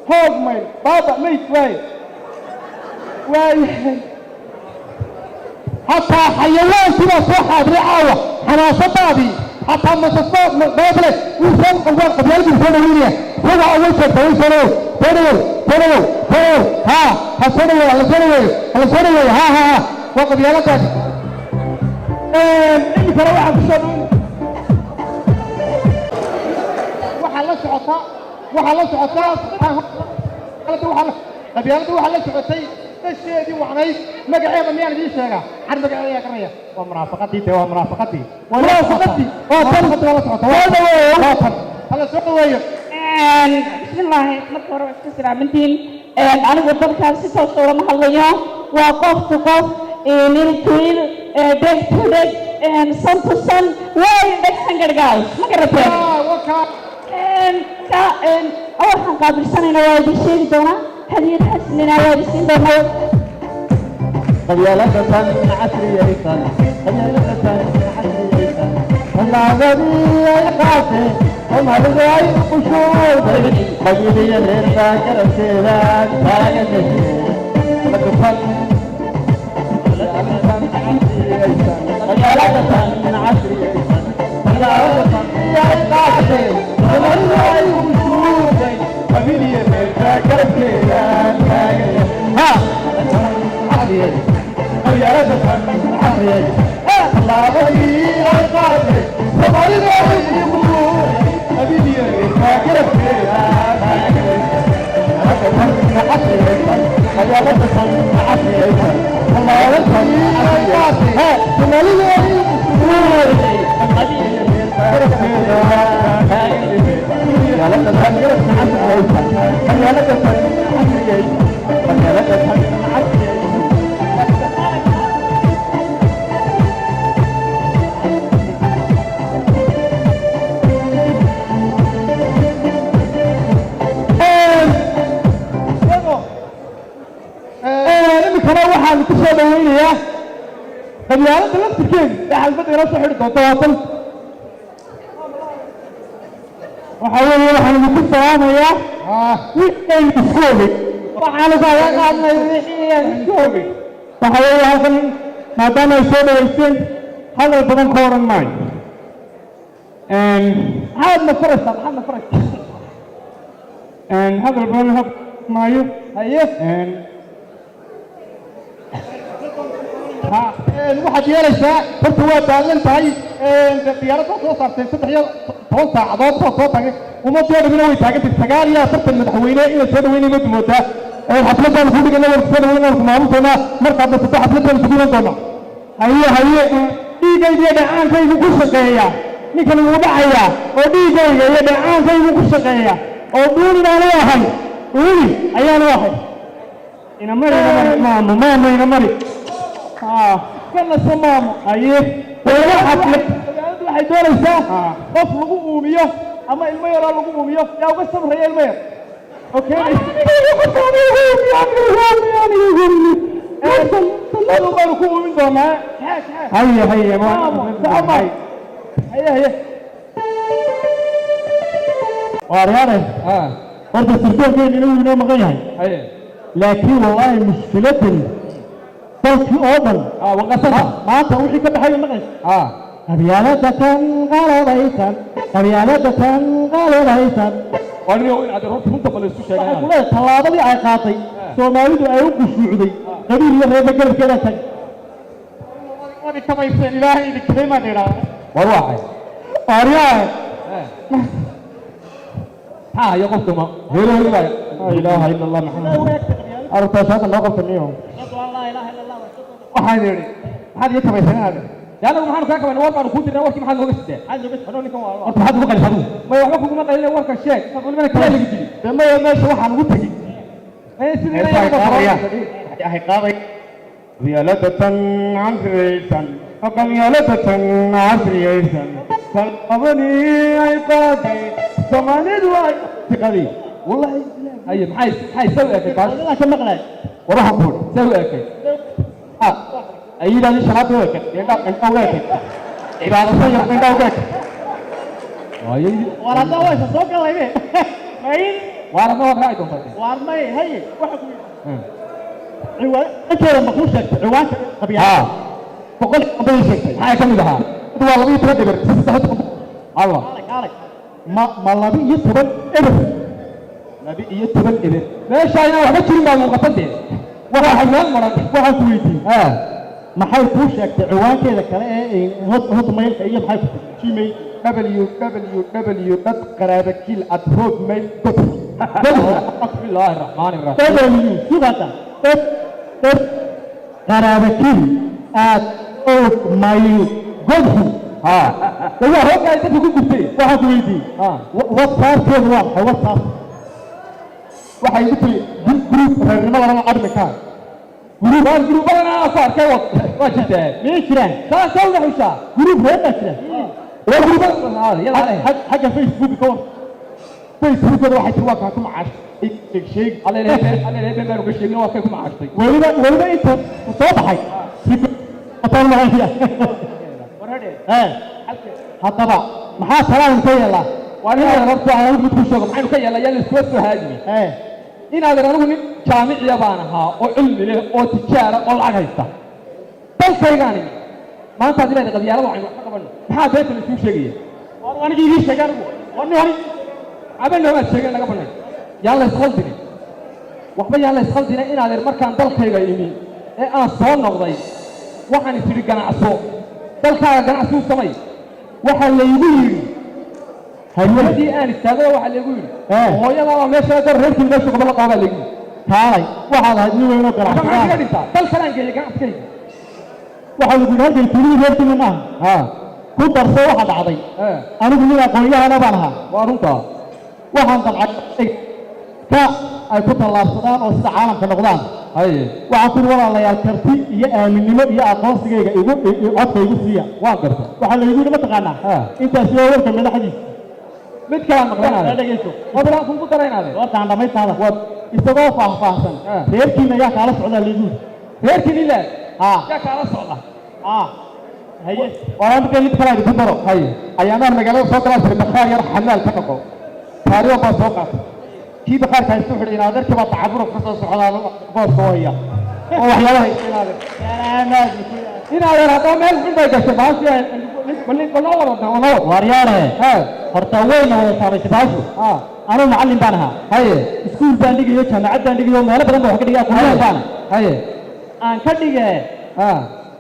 hotmail baba mayd waayahay hataa xayawaankiibaa soo xaadiray caawa xanaasadaadii hataa masasaad baable wuu soo qawaan qabyaaladii soo dhaweynaya isagaa awal sheegta way soo dhawow ha soo dhaweeyo hala soo dhaweeyo ha waa qabyaaladaas iminkana waxaan ku soo dhaweyn waxaa la socotaa qabyaaladda waxaa la socotay dasheedii wacnayd magaceeda miyaan idiin sheegaa xar magaceeda ayaa garanaya waa munaafaqadii dee waa munaafaqadii waa la socota waa tan hala soo dhaweeyo bismillaahi marka hore waa iska salaamantiin anigu dadkaas si toos ulama hadlayo waa qof to qof il to il dheg to dheg san to san way dhegsan gargaals ma garateen waxaan qaabilsanayna waa idin sheegi doonaa hadiyad xasilina waa idin siin doonaa qabyaaladatan casriyaysan tallaabadii ay qaatay soomaalida ay ku shuuday qabiiliya reerka garabkeeda taagan madufan qabyaaladatan casriyaysan tallaabadatan ay qaatay soomaalida ay ku shuuday qabiiliya reerka garabkeeda taagan qabyaaladatan casriyaysan tallaabadii ay qaatay soomaalida ay ku qabiiliya reerka garabkeeda taagan qabyaaladatan casriyaysan tallaabadii ay qaatay soomaalida ay ku qabiiliya reerka garabkeeda iminkana waxaan ku soo dhaweynayaa qabyaaladda laftirkeedu ee xalfadda inoo soo xidhi doonta waatan waxaa weeye waxaan idinku salaamayaa wixii isku ogey waxaanu kaaga qaadnay wixii isku ogey waxa weeye halkan maadaama ay soo dhaweysteen hadal badan ka odhan maayo maxaad nafaraysaa hadal badan maayo haye waxaad yeelaysaa horta waa daalan tahay diyaaradda soo saartay 13 saacadood soo tagay ummadii dhamina way taagantay 49 madaxweyne inay soo dhaweynay ma dumoodaa xafladan ku dhigana war soo dhaweynay maamuntana markaad dadka xafladan ku dhigan doona haye dhiigayga dhacaankaygu ku shaqeeya ninkan wuu dhacayaa oo dhiigayga iyo dhacaankaygu ku shaqeeya oo duuni baan ahay duuni ayaan ahay ina mari maamo ina mari kana samaamo haye wala xaflad waxay doonaysaa qof lagu uumiyo ama ilmo yar lagu uumiyo yaa uga sabraya ilmo yar okay sanadu baan ku uumin doonaa haye haye waaryaare horta sirdoonkeena inuu inoo maqan yahay laakiin wallaahi mushkiladani dalkii oo dhan waqasada maanta wixii ka baxay maqays qabyaaladatan qabyaaladatan waniyo in aad runta bal isku sheegay tallaabadii ay qaatay Soomaalidu ay u kushuucday qabiil iyo reer galbeedka tag wadi kabaysan ilaahay idinkeema dheeraa war waxay waaryaare يا قفتما هلا هلا لا اله الا الله محمد ارتا شاك نو قفتنيو لا اله الا الله waxaan yiri maxaad ii tabaysanaa yaalo maxaan ka kaban war baan ku diray warkii maxaad nooga sidee maxaad nooga xanoon ninkan waa maxaad ugu qalfadu ma waxba kugu ma qalin warka sheeg sabulmana kala laga jiri dama meesha waxaan ugu tagay sidii ay qaabay riyaaladatan anfiraysan aqamiyaaladatan asriyaysan salqabani ay qaadi Soomaalida waa tiqadi wallahi ay maxay sawirka baas ka maqlay waraha buur sawirka ayida ni sharaad weeka indha weeka ibaado soo yar indha weeka ay warada waa soo galaybe ay warada waa raay doonta warmay hay waxa ku ciwaan ajeera ma ku sheegtay ciwaanka qabiyaha boqol bay sheegtay maxay kamid ahaa waa laba iyo toban Allah ما لبي يتبن إبر لبي يتبن إبر ليش أنا واحد شيء ما مقصده واحد من مرة واحد كويتي ما حاول توشك عوان كذا كلا هو مايل أي محل شيء ماي www قرابكيل أدهوب مايل بسم الله الرحمن الرحيم www قرابكيل أدهوب مايل قدهم هو قاعد تقول كذي واحد ويدي وصار كذا واحد وصار واحد يقول جروب رجال ولا عرب كان جروب أنا صار كذا واجد ليش كذا لا سوي حوشة جروب هذا كذا وجروب يلا حاجة فيسبوك كون فيسبوك هذا واحد يروح كم عش شيء على ليه بيروح شيء نوع كم عش ولا أنت مصابحك أطول ما هي haddaba maxaa talaan ka yeelaa waa in rabto aan ugu tusho maxay ka yeelaa yaan isku soo haadmi inaad anigu nin jaamiciya baan ahaa oo cilmi leh oo tijaara oo lacag haysta dalkaygaani maanta adiga qabyaalada waxaan wax ka qaban maxaa beenta la isku sheegaya war aniga ii sheegan warni hore aban ma sheegan naga banay yaan la isqaldin waxba yaan la isqaldin inaad markaan dalkayga imi ee aan soo noqday waxaan isiri ganacso dalkaaga ganacsi u samay waxa la igu yiri hay'adii aan istaago waxa la igu yiri hooyada meesha ka reerkii meesha qabla qaba la igu taalay waxa la hadii weeyno ganacsi dalkaan geeyay ganacsi waxa lagu yiri tii reerkii ma ku darso waxa dhacday anigu nin aqoon-yahana baan ahaa waa runta waxaan dabcay ka ay ku tallaabsadaan oo sida caalamka noqdaan waxaan ku walaalayaal karti iyo aaminimo iyo aqoonsigayga igu codkaygu siiya waan garta waxa la igu yiri ma taqaanaa intaas oo warka madaxdiisa mid kala maqlaynaa dhageyso wadan ku daraynaade wadan dhamaytaada wad isagoo faahfaahsan reerkiina yaa kala socda leeyahay reerkiina ila yaa kala socda haye waan ka mid kala ku daro haye ayaana magaalada soo kala soo bakhaar yar xamaal ka noqo taariikh baa soo qaatay kii bakhaarka isku xidhay adeerka baa tacabur ka soo socdaa qoortooya oo waxyaalaha isticmaalay salaamaad inaad raado meel xubay gashay baasha balin koloo wada waryaare horta weyn oo saabay baashu anu macallin baan ahaa haye iskuul baan dhigayo jaamacad baan dhigayo meel badan wax ka dhigaa quraan baan haye aan ka dhigay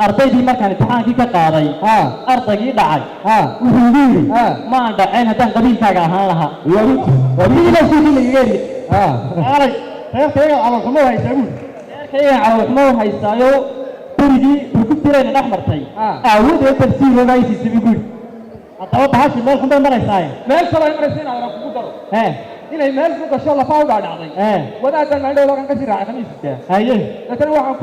ardaydii markaan imtixaankii ka qaaday ardaygii dhacay wuxuu yidhi maan dhaceen haddaan qabiilkaaga ahaan lahaa wabiila sidii lageeri alay reerkayga calolxumo haysaa buuri reerkayga calolxumo haystaayo burigii burgubtirayna dhex martay aawadeed tafsiir ogaysiisa buu yidhi haddaba bahashi meel xun bay maraysaaye meel kale ay maraysa inaad arag kugu daro inay meel ku gasho lafaa ugaa dhacday wadaadan maandhow loogan ka sii raacay khamiiska haye dadkana waxaan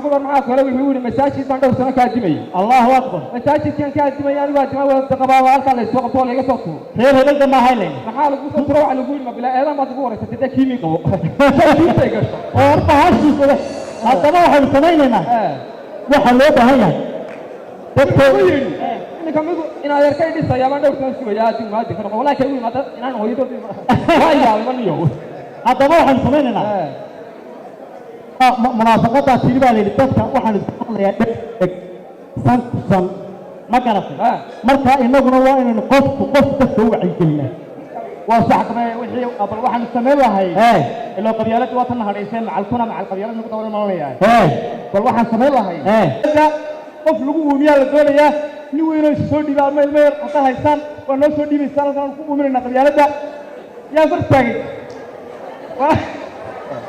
ku war maxaa kale wuxuu yidhi masaajid baan dhowr sano kaa dimay allahu akbar masaajidkan kaa dimay anigu waa dima wada qabaa halkaa laysoo qabto waa layga soo tuuro reer hebelda ma haylayn maxaa lagu soo tuuro waxaa lagu yidhi ma bilaa eedan baad ugu horeysatay dee kiimi qabo kiintay gasho oo horta hashiisa haddaba waxaynu samaynaynaa waxaa loo baahan yahay dadka ninka midu inaad yarkay dhisaya baan dhowr sano sugaya adig maadi ka noqo walaa kay u yimaada inaan hooyadood waa yaabay niyo haddaba waxaynu samaynaynaa munaafaqadaa tiri baa layidhi dadka waxaan isku hadlayaa dheg san kusan ma garatay marka inaguna waa inaynu qofku dadka u wacyigelinaa waa saxqabe wixii bal waxaan samayn lahay ilaa qabyaalada waa tan hadhaysay macalkuna macal qabyaalada nagu dawlan malanayaa bal waxaan samayn lahay qof lagu uumiyaa la doonayaa nin weynoo soo dhiibaa meel meel hadda haystaan waa noo soo dhiibaysaan halkaan ku uuminaynaa qabyaalada yaa far taagay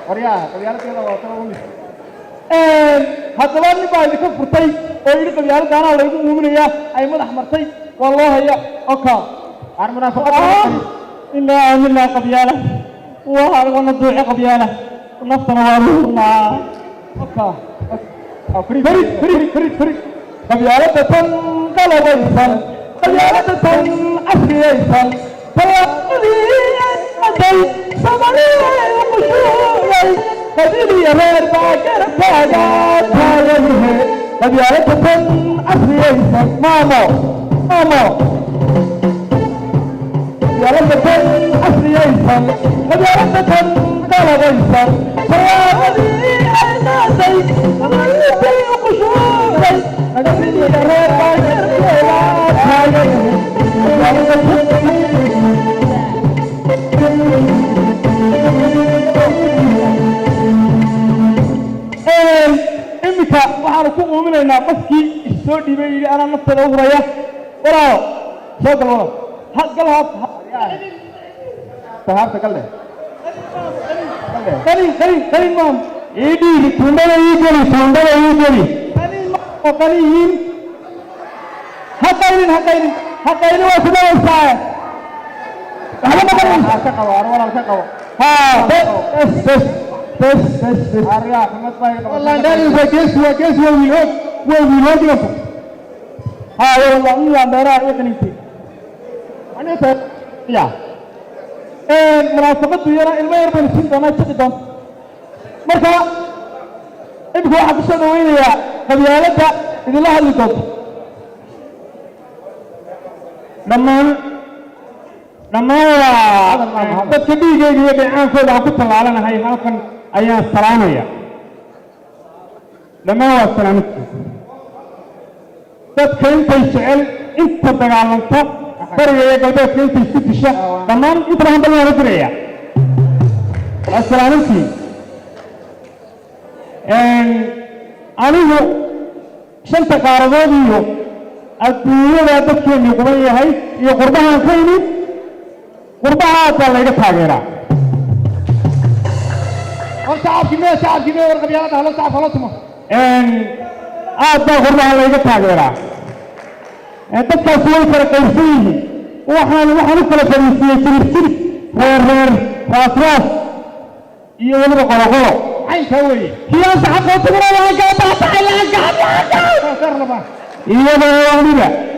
waryaa qabyaaladeeda waa tala uumis haddaba nin baa idinka furtay oo yidhi qabyaalada anaa laygu uuminayaa ay madax martay waa loo haya oka aan munaafaqada inaa aaminaa qabyaala wana duuce qabyaala naftana waa luurnaa oka فريد قبيلة قلبيسان قبيلة عسريسان فالذي أتي صبري وقشوري قبيلي غير باكر فاقات هايه قبيلة عسريسان مامو قبيلة عسريسان قبيلة قلبيسان فالذي أتي صبري وقشوري قبيلي غير باكر فاقات هايه imika waxaanu ku uuminaynaa qofkii isoo dhiibay yidhi anaa nafteeda u huraya walaayo soo gal walaal gal haabta galle qalin maam ii dhiibi tuundada ii geli qaliyiin ha qaylin waa sidawaysaa waxba maqalaysa ka qabo ar walaal ka qabo بس أريح ما تبغى والله داري وجيس وويلود لك ها والله الله دارا يقنيتي أنا يا مناسبة يرى المير بين سين دونا تقدم مركا إبغى واحد شنو وين يا قبيلة إذا الله اللي توت لما تكبي جي بيعان فوق عقد على هاي هاكن أيام سلامية لما هو سلامك تكين تيشعل أنت تقالنت فريق قلبك كين تيشتشة تمام إبراهيم بن رجريا السلامتي أنا شنت قاربوديو الدنيا لا تكين يقوي هاي يقربها كيني قربها الله يتاجرها شعب كمية ورقبيالات هلا تعرف خلاصهم قربها الله يتاجرها تبقى سوي فرق فيه وحنا كل فريسية شريك رير راس يقول لك قلقلو عين سوي هي صعب تقول لها قاطع على قاطع يا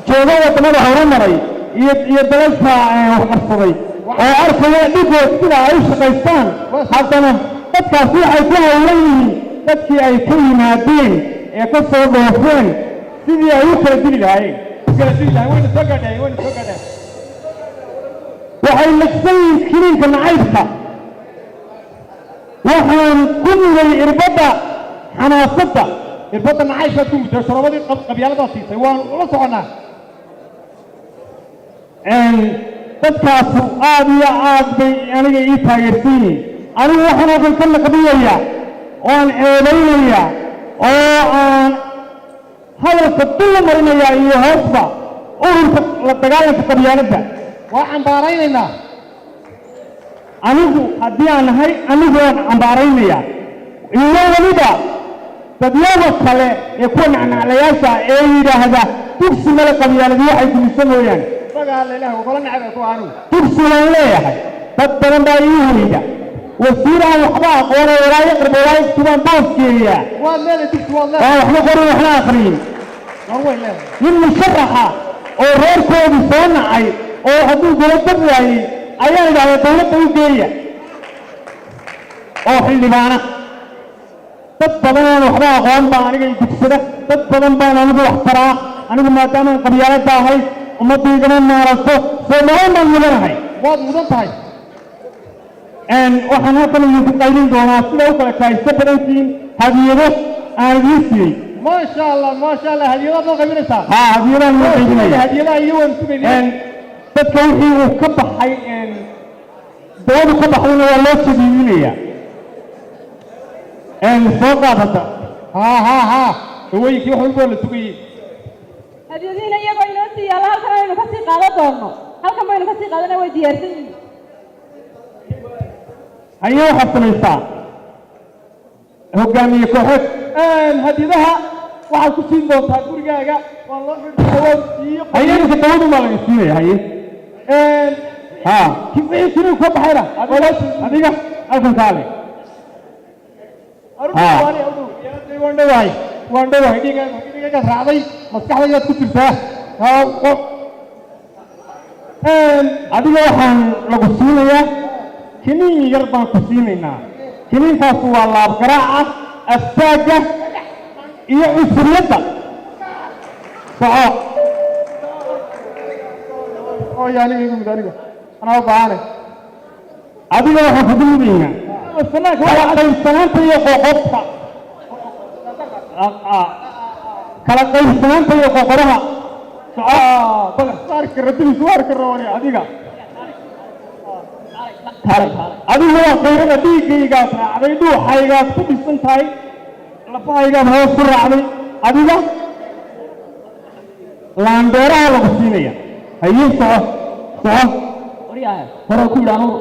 jooga wadamada horumaray iyo dalalka waxbarsaday oo arkaya dhigood sida ay u shaqaystaan haddana dadkaas waxay ku hawlan yihiin dadkii ay ka yimaadeen ee ka soo dhoofeen sidii ay u kala dili lahaayeen waxay naqsan yihiin kiniinka nacaybka waxaan ku muday irbadda xanaasadda irbadda nacaybkaad ku mudday sharobadii qabyaaladaas siisay waan ula soconaa dadkaas aad iyo aad bay aniga ii taageersan yihiin anigu waxaan halkan ka naqdiyayaa وأن عيبينيا وأن هذا كل مرينا يا هصبة أول لتقال في قبيلته وعن باريننا أنو أديان هاي أنو عن بارينيا إلا ولدا تبيان الصلاة يكون عن علياشا إيه هذا تفسي ملك قبيلة واحد من السنوين فقال له وقالنا على سؤاله تفسي ليه هاي تبدأ بايوه وسيرة وحباء قوانا ولا يقرب ولا يكتبان بوسكية والله تكتب والله احنا قروا احنا آخرين من مشرحة oo reerkoodu soo nacay oo hadduu dowladda waayey ayaa idhaahda dowladda u geeya oo xildhibaana dad badan aan waxba aqoon baa aniga i dugsada dad badan baan anigu wax taraa anigu maadaamaan qabyaaladda ahay ummaddaydana maarato soo dhawayn baan mudanahay waad mudan tahay waxaan halkan idinku qaylin doonaa sida u kala kaaysta badantiin hadiyado aan idiin siiyey ما شاء الله هديات ما قبلتها هديات ما قبلتها هديات يوم سبعين تتكلم وكبح حي دور كبح ولا سبعينية فوق هذا ها هو يكيو حلو ولا سبعين هديتين يبغى ينسي يلا هالكلام ينكسي قاعدة دورنا هالكلام ينكسي قاعدة نوي ديارتين أيوة حتى الإنسان هو قام يكحك هديتها waxaad ku siin doontaa gurigaaga waa loo xidhiidhiyo hayeen ka dawadu ma laga siiyay haye kibay sinu ka baxayna adiga halkan kaale wandhawaay dhiiga raacday maskaxdaydaad ku jirtaa adiga waxaan lagu siinayaa kiniin yar baan ku siinaynaa kiniintaas waa laab garaaca astaaga iyo cusriyada saco oo yaani igu midaniga ana baane adiga waxa ku duubiina wasanaak waxa qaybsanaanta iyo qoqobka kala qaybsanaanta iyo qoqoraha saco bagarsaarka rabbi suwarka rooni adiga adiga waa qayrada dhiigaygaas raacday dhuuxaygaas ku dhisan tahay lafahaygaad hoos ku raacday adiga laandeeraha lagu siinaya haye soco hore ku yidhaahdo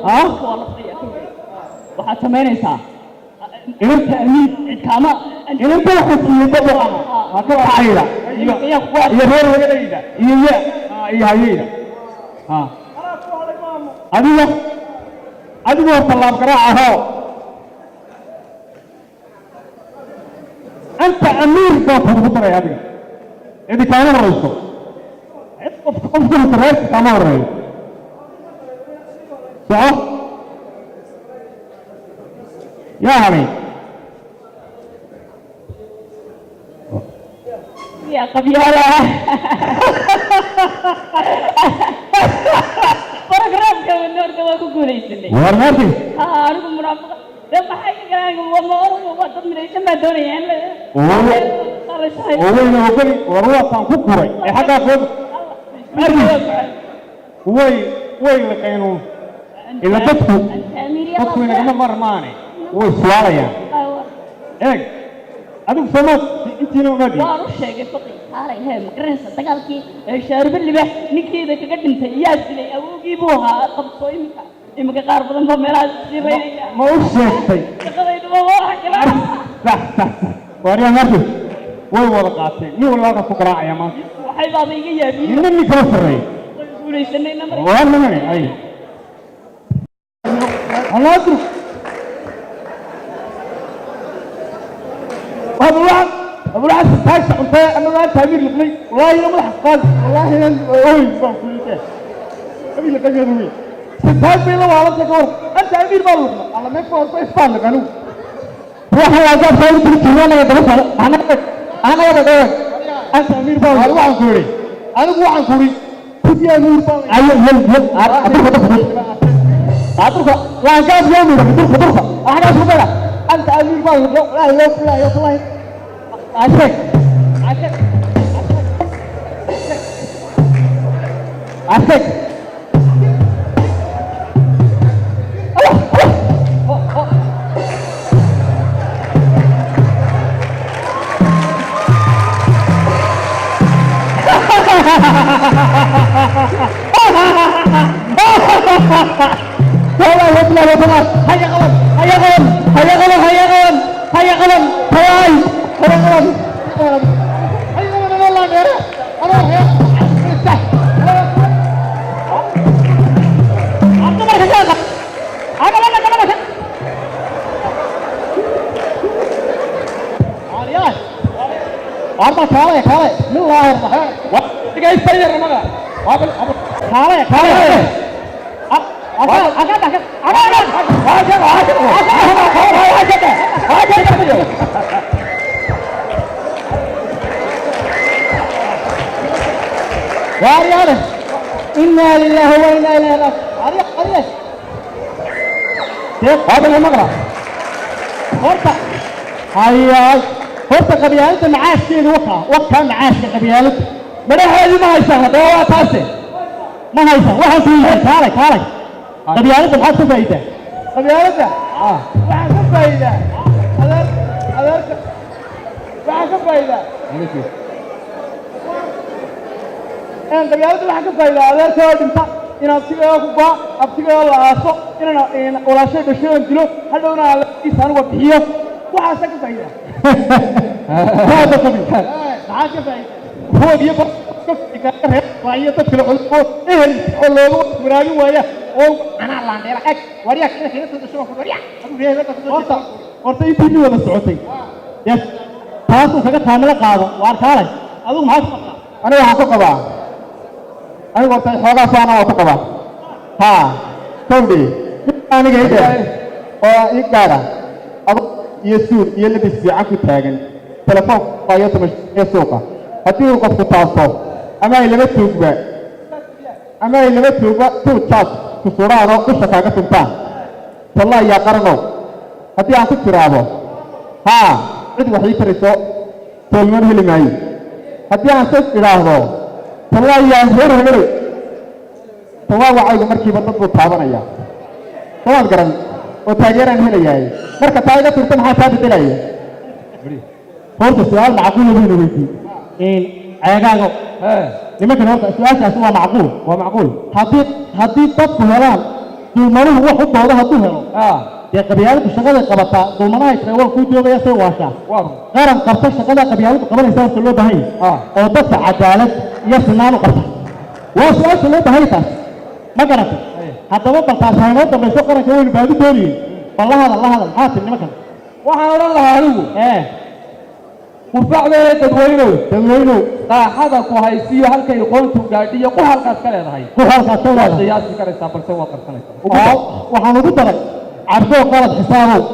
waxaad samaynaysaa inanta amiin cidkaama inanta waxa siiyey dabo ha ka wacayda iyo reer wagadayda iyo hayeyda adigoo tallaab garaac ahoo أنت أمير ذات الخطرة يا أبي إذا كان الرئيس أفضل الرئيس كان الرئيس صح؟ يا أبي يا قبيلة برنامج كمان نور كمان كقولي سني ورناتي أنا مرافق لما حاجة كلام والله وقت من إيش ما دوري يعني وين وقولي وروح كان كوكوري حاجة فوق وين لقينو إلا تدخل تدخل كمان مرماني وسؤال يا إيه أدوك سمعت أنت نو نبي وأروح شيء فقي هاي هاي مكرنس تقال كي شارب اللي به نكيد كقدم تياس لي أو جيبوها قبضوي إما كقارب ضم مراد سيرين ما هو شيء تقولين ما هو حكلا صح واريا نبي والورقاتين مي والله فقراء يا مان وحيد هذا يجي يبي مني كفري يقولي سنين نمر والله مني أي أنا أدرك أبو العز تاج أنت أنا لا تعبير لي والله يوم الحقاد والله أوي بقول لك أبي لك يا رومي ستاج بيلا وعلى تكور أنت تعبير بالله على ما يفعل فيسفعل لك أنا روح يا جاب سوي تكتير أنا يدرس أنا يدرس أنت تعبير بالله أنا عن كوري أنا بو عن كوري كذي أمور بالله أيوة أترك لا جاب يوم يدرس أنا أشوف لك أنت تعبير بالله لا والله عشك والله يطلع وطلع هيا غلط هيا غلط هيا غلط هيا غلط هيا غلط هيا غلط هيا غلط والله غير انا هيا عرضة كالي كالي بسم الله الرحمن الرحيم يستير رمضان كالي كالي وارياله إنا لله وإنا إليه راجعون أريح هذا المقرأ هرتا هيا هرتا قبيلة معاش كذا وكا معاش قبيلة بدأ هذه ما يسهل دوا تاسي ما يسهل واحد فيه كالي قبيلة محط فايدة قبيلة واحد فايدة هذا واحد فايدة أنا قبيلة واحد فايدة هذا سوى دمتا إن أبتغى كوبا أبتغى العاصو إن ولا شيء بشيء انتلو هل هنا على إنسان وبحيه واحد فايدة هذا قبيلة معاك فايدة هو بيبقى كفر وهي تدخل علوه إيه علوه مرامي وياه أو أنا الله عندي رأيك وريك كذا تدشوا في وريك أبو فيه هذا تدشوا ورطة يبيني ولا سعودي يس تاسو كذا تعمل قاضي واركالي أبو ما هسمع أنا هاكو كبا أنا ورطة حاجة سانا هاكو كبا ها كودي أنا جاي أو يكارا أبو يسوع يلبس بعكو تاجن تلفون قايته مش يسوقه هتيجي قف تاسو أما اللي بتوجب أما اللي بتوجب توجب كسرعة أو كسر كذا تنتان والله يا قرنو هتيجي أنت ترابو ها عد وحيد ترسو تلمن هلي معي هتيجي أنت ترابو والله يا هرو والله وعي مركب تطلب ثابنا يا والله قرن وتاجرن هلي جاي مركب تاجر ترتم حساب تلاقي هو السؤال معقول وين وين إيه عياقه لماذا هذا السؤال هو معقول ومعقول هذه تبقى هلان دومانه هو حب هذا هدوه يا قبيلة الشغلة قبطة دومانه يتحول كوتيو بيسوي واشا غير قبطة الشغلة قبيلة قبل يسوي كله بهاي أو بس عدالة يسنانه قبطة وسؤال كله بهاي تاس ما قرأت هذا هو قبطة ساينات طب يسوق أنا كوني بعد توني والله هذا حاسس إني ما كان وحنا الله هذا وفعله تدوينه هذا كويسيو هل كي يقول تجاري يقول هل كاسكال هاي هل كاسكال هذا يا سكر استابر سوا كرسنا وحنا نقول عبدو قالت حسابه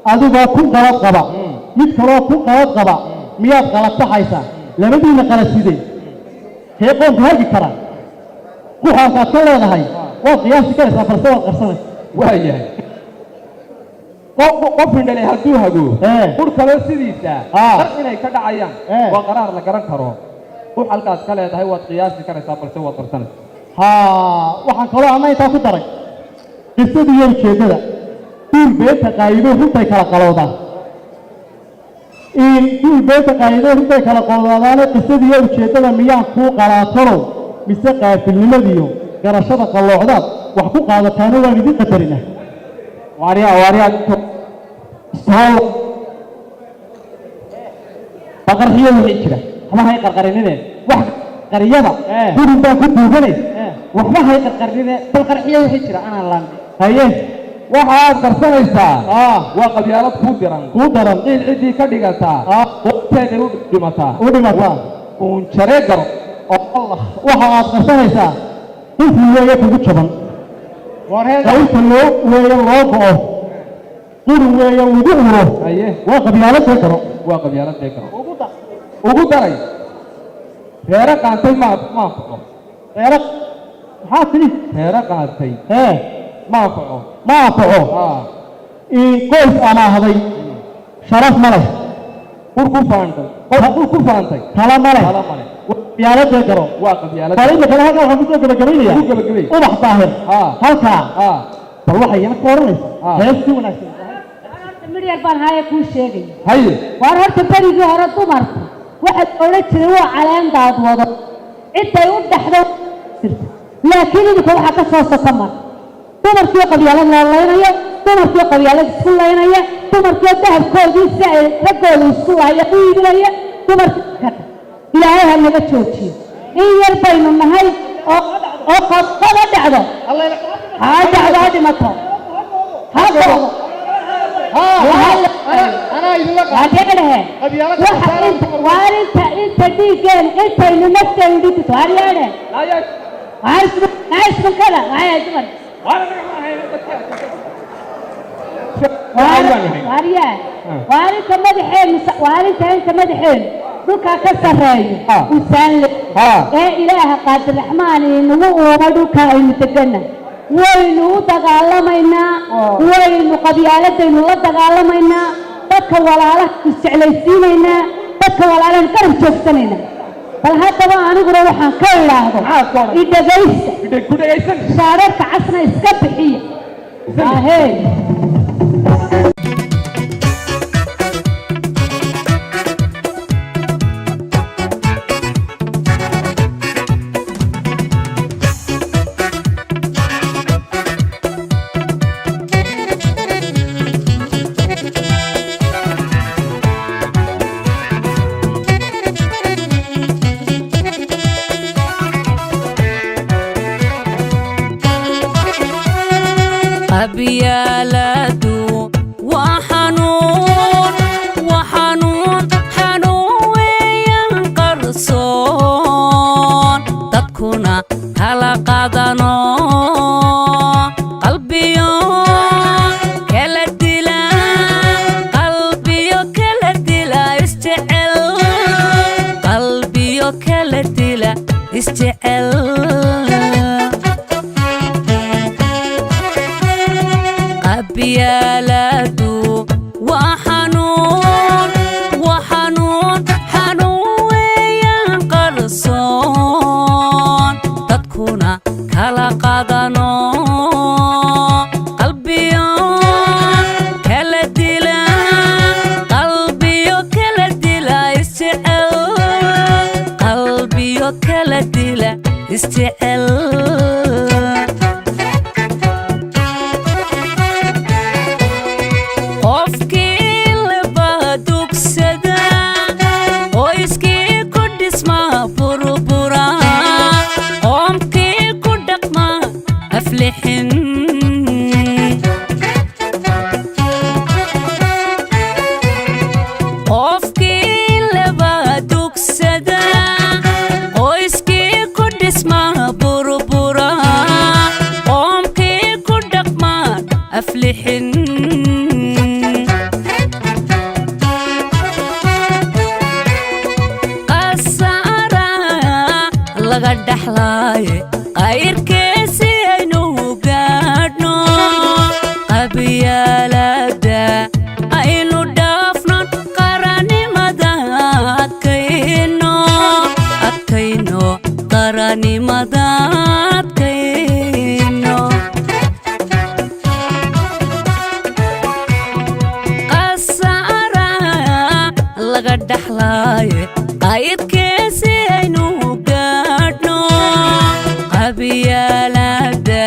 هذا بكون قالت قبا ميت كلو كون قالت قبا ميات قالت تحيسا لما دينا قالت سيدي هي قوم هاي كرا هل كاسكال هاي وقياس سكر استابر سوا كرسنا وهي qof indhalay hadduu hago qur kale sidiisa dar inay ka dhacayaan waa qaraar la garan karo wax halkaas ka leedahay waad qiyaasi karaysaa balse waad qarsanaysaa waxaan kaloo ama intaa ku daray qisadii iyo ujeedada duul beenta qaayido runtay kala qalowdaan duul beenta qaayido runtay kala qalowdaane qisadii iyo ujeedada miyaan kuu qalaatano mise qaafilnimadiyo garashada qalloocdaad wax ku qaadataana waan idin qadarina واريا سهل بقرية وحشرة ما هي قرقرينه واحد قرية دون ده كنت بقولي وما هي قرقرينه بقرية وحشرة أنا لان هي واحد قرصنا إسا وقبيلات كودران عدي كديكتا وقتين ودمتا ونشريكر الله واحد قرصنا إسا كيف هي يكون شبان قلت له ويا الله قل ويا وجهه وقبيلة ذكره وقدري هيرك أنتي ما هيرك حاسني هيرك أنتي ما فعو كويس أنا هذي شرف ماله كل فانتي كلام ماله قبيلة ذكره وقبيلة فلما كان هذا هم يقولوا قبيلة وضح طاهر هلكا فالله يا كورنس هيسي وناسي مريال بان هاي كل شيء هاي وأنا هرت بريجي هرت مرت واحد أولاد شنو على عند عضوضة cidday u dhaxdo laakiin idinku waxaa ka soo sokomar dumarkii qabyaalad loo laynayo dumarkii qabyaalad isku laynaya dumarkii dahabkoodii si ay raggooda isku laaya u iibinaya dumarkii ilaahay ha naga joojiyo in yar baynu nahay oo qodqoda dhacdo ha dhacdo ha dhimato ha go'do waarinta inta dhiiggeen intaynu naftaynu dhigito haryaadhe ismankada dumar waarinta madaxeenu waarinta inta madaxeenu dhulkaa ka sarreeyo usaanle ee ilaaha qaadir raxmaan inagu uuma dhulka aynu degana waynu u dagaalamaynaa waynu qabyaaladaynu la dagaalamaynaa dadka walaalaha isjeclaysiinaynaa dadka walaalahaynu garab joogsanaynaa bal haddaba aniguna waxaan ka idhaahdo idhagaysta shaararka casna iska bixiya ahey qabyaaladu waa xanuun weeyaan qarsoon dadkuna kala qaadano qalbiyo kala dila isjecel qalbiyo kala dila isjecel qabyaaladu waa xanuun weeyaan qarsoon dadkuna kala qaadano qalbiyo kala dila isjecel qalbiyo kala dila isjecel qofkii laba dugsada qoyskii ku dhisma burbura qoomkii ku dhaqma aflixin qasaara laga dhaxlaaye qayrkeesi aynu gaadhno qabyaalada aynu dhaafnon qaranimada adkayno qaranimada adkayno qasaara laga dhaxlaaye qayrkeesi aynu gaadhno qabyaalada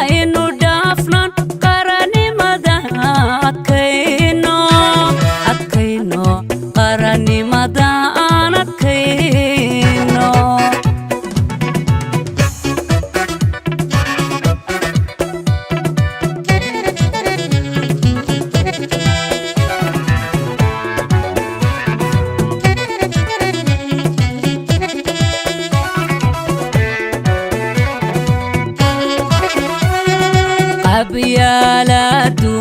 aynu dhaafnon qaranimada adkayno qaranimada aan adkayno qabyaaladu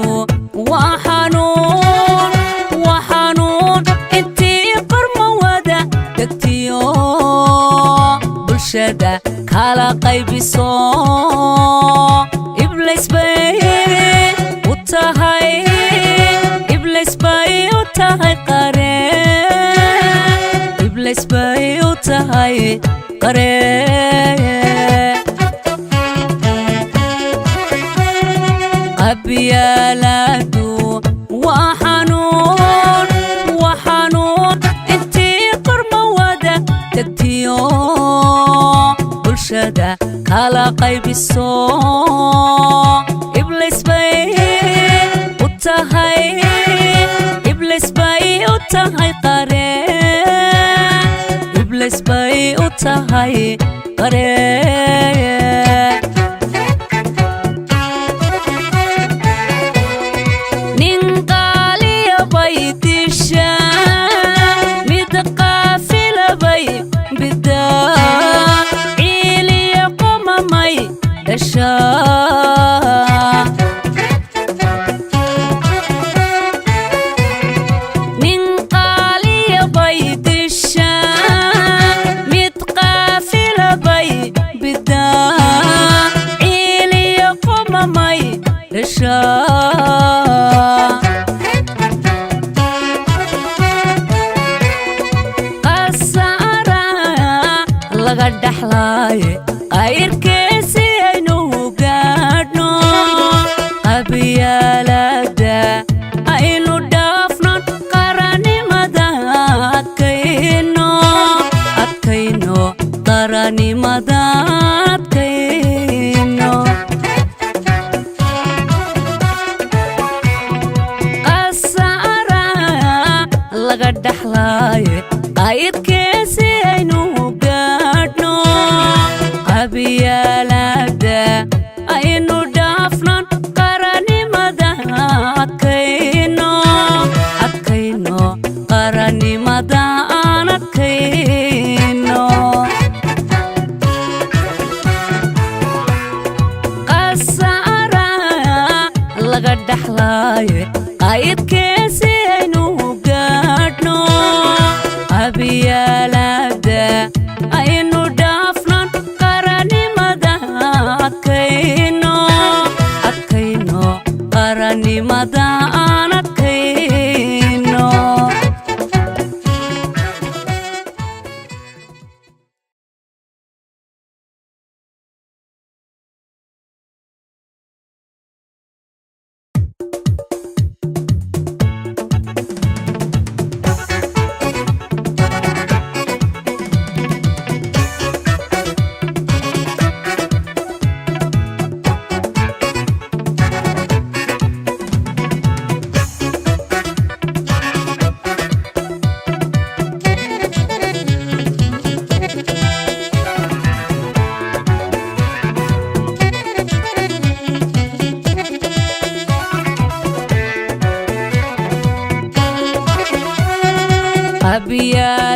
waa xanuun intii qarma wada degtiyo bulshada kala qaybiso iblis bay u tahay qareen qabyaaladu waa xanuun intii qarma wada degtiyo bulshada kala qaybiso iblis bay u tahay iblis bay u tahay qareen iblis bay u tahay qareen nin qaaliya bay dishaan mid qaafila bay bidaa ciiliya qumamay dhashaa nin qaaliya bay dishaan mid qaafila bay bidaa ciiliya qumamay dhashaa laga dhaxlaaye qayrkiisi aynu gaadhno qabyaalada aynu dhaafno qarannimada adkayno adkayno qarannimada adkayno qasaara laga dhaxlaaye qayrkiisi aynu qabyaalada aynu dhaafnan qarannimada adkayno adkayno qarannimada aan adkayno qasaara laga dhaxlaaye qaydkiisi aynu gaadhno qabyaalada aynu dhaafnan qarannimada adkayno adkayno qarannimada aan adkayno qabyaalada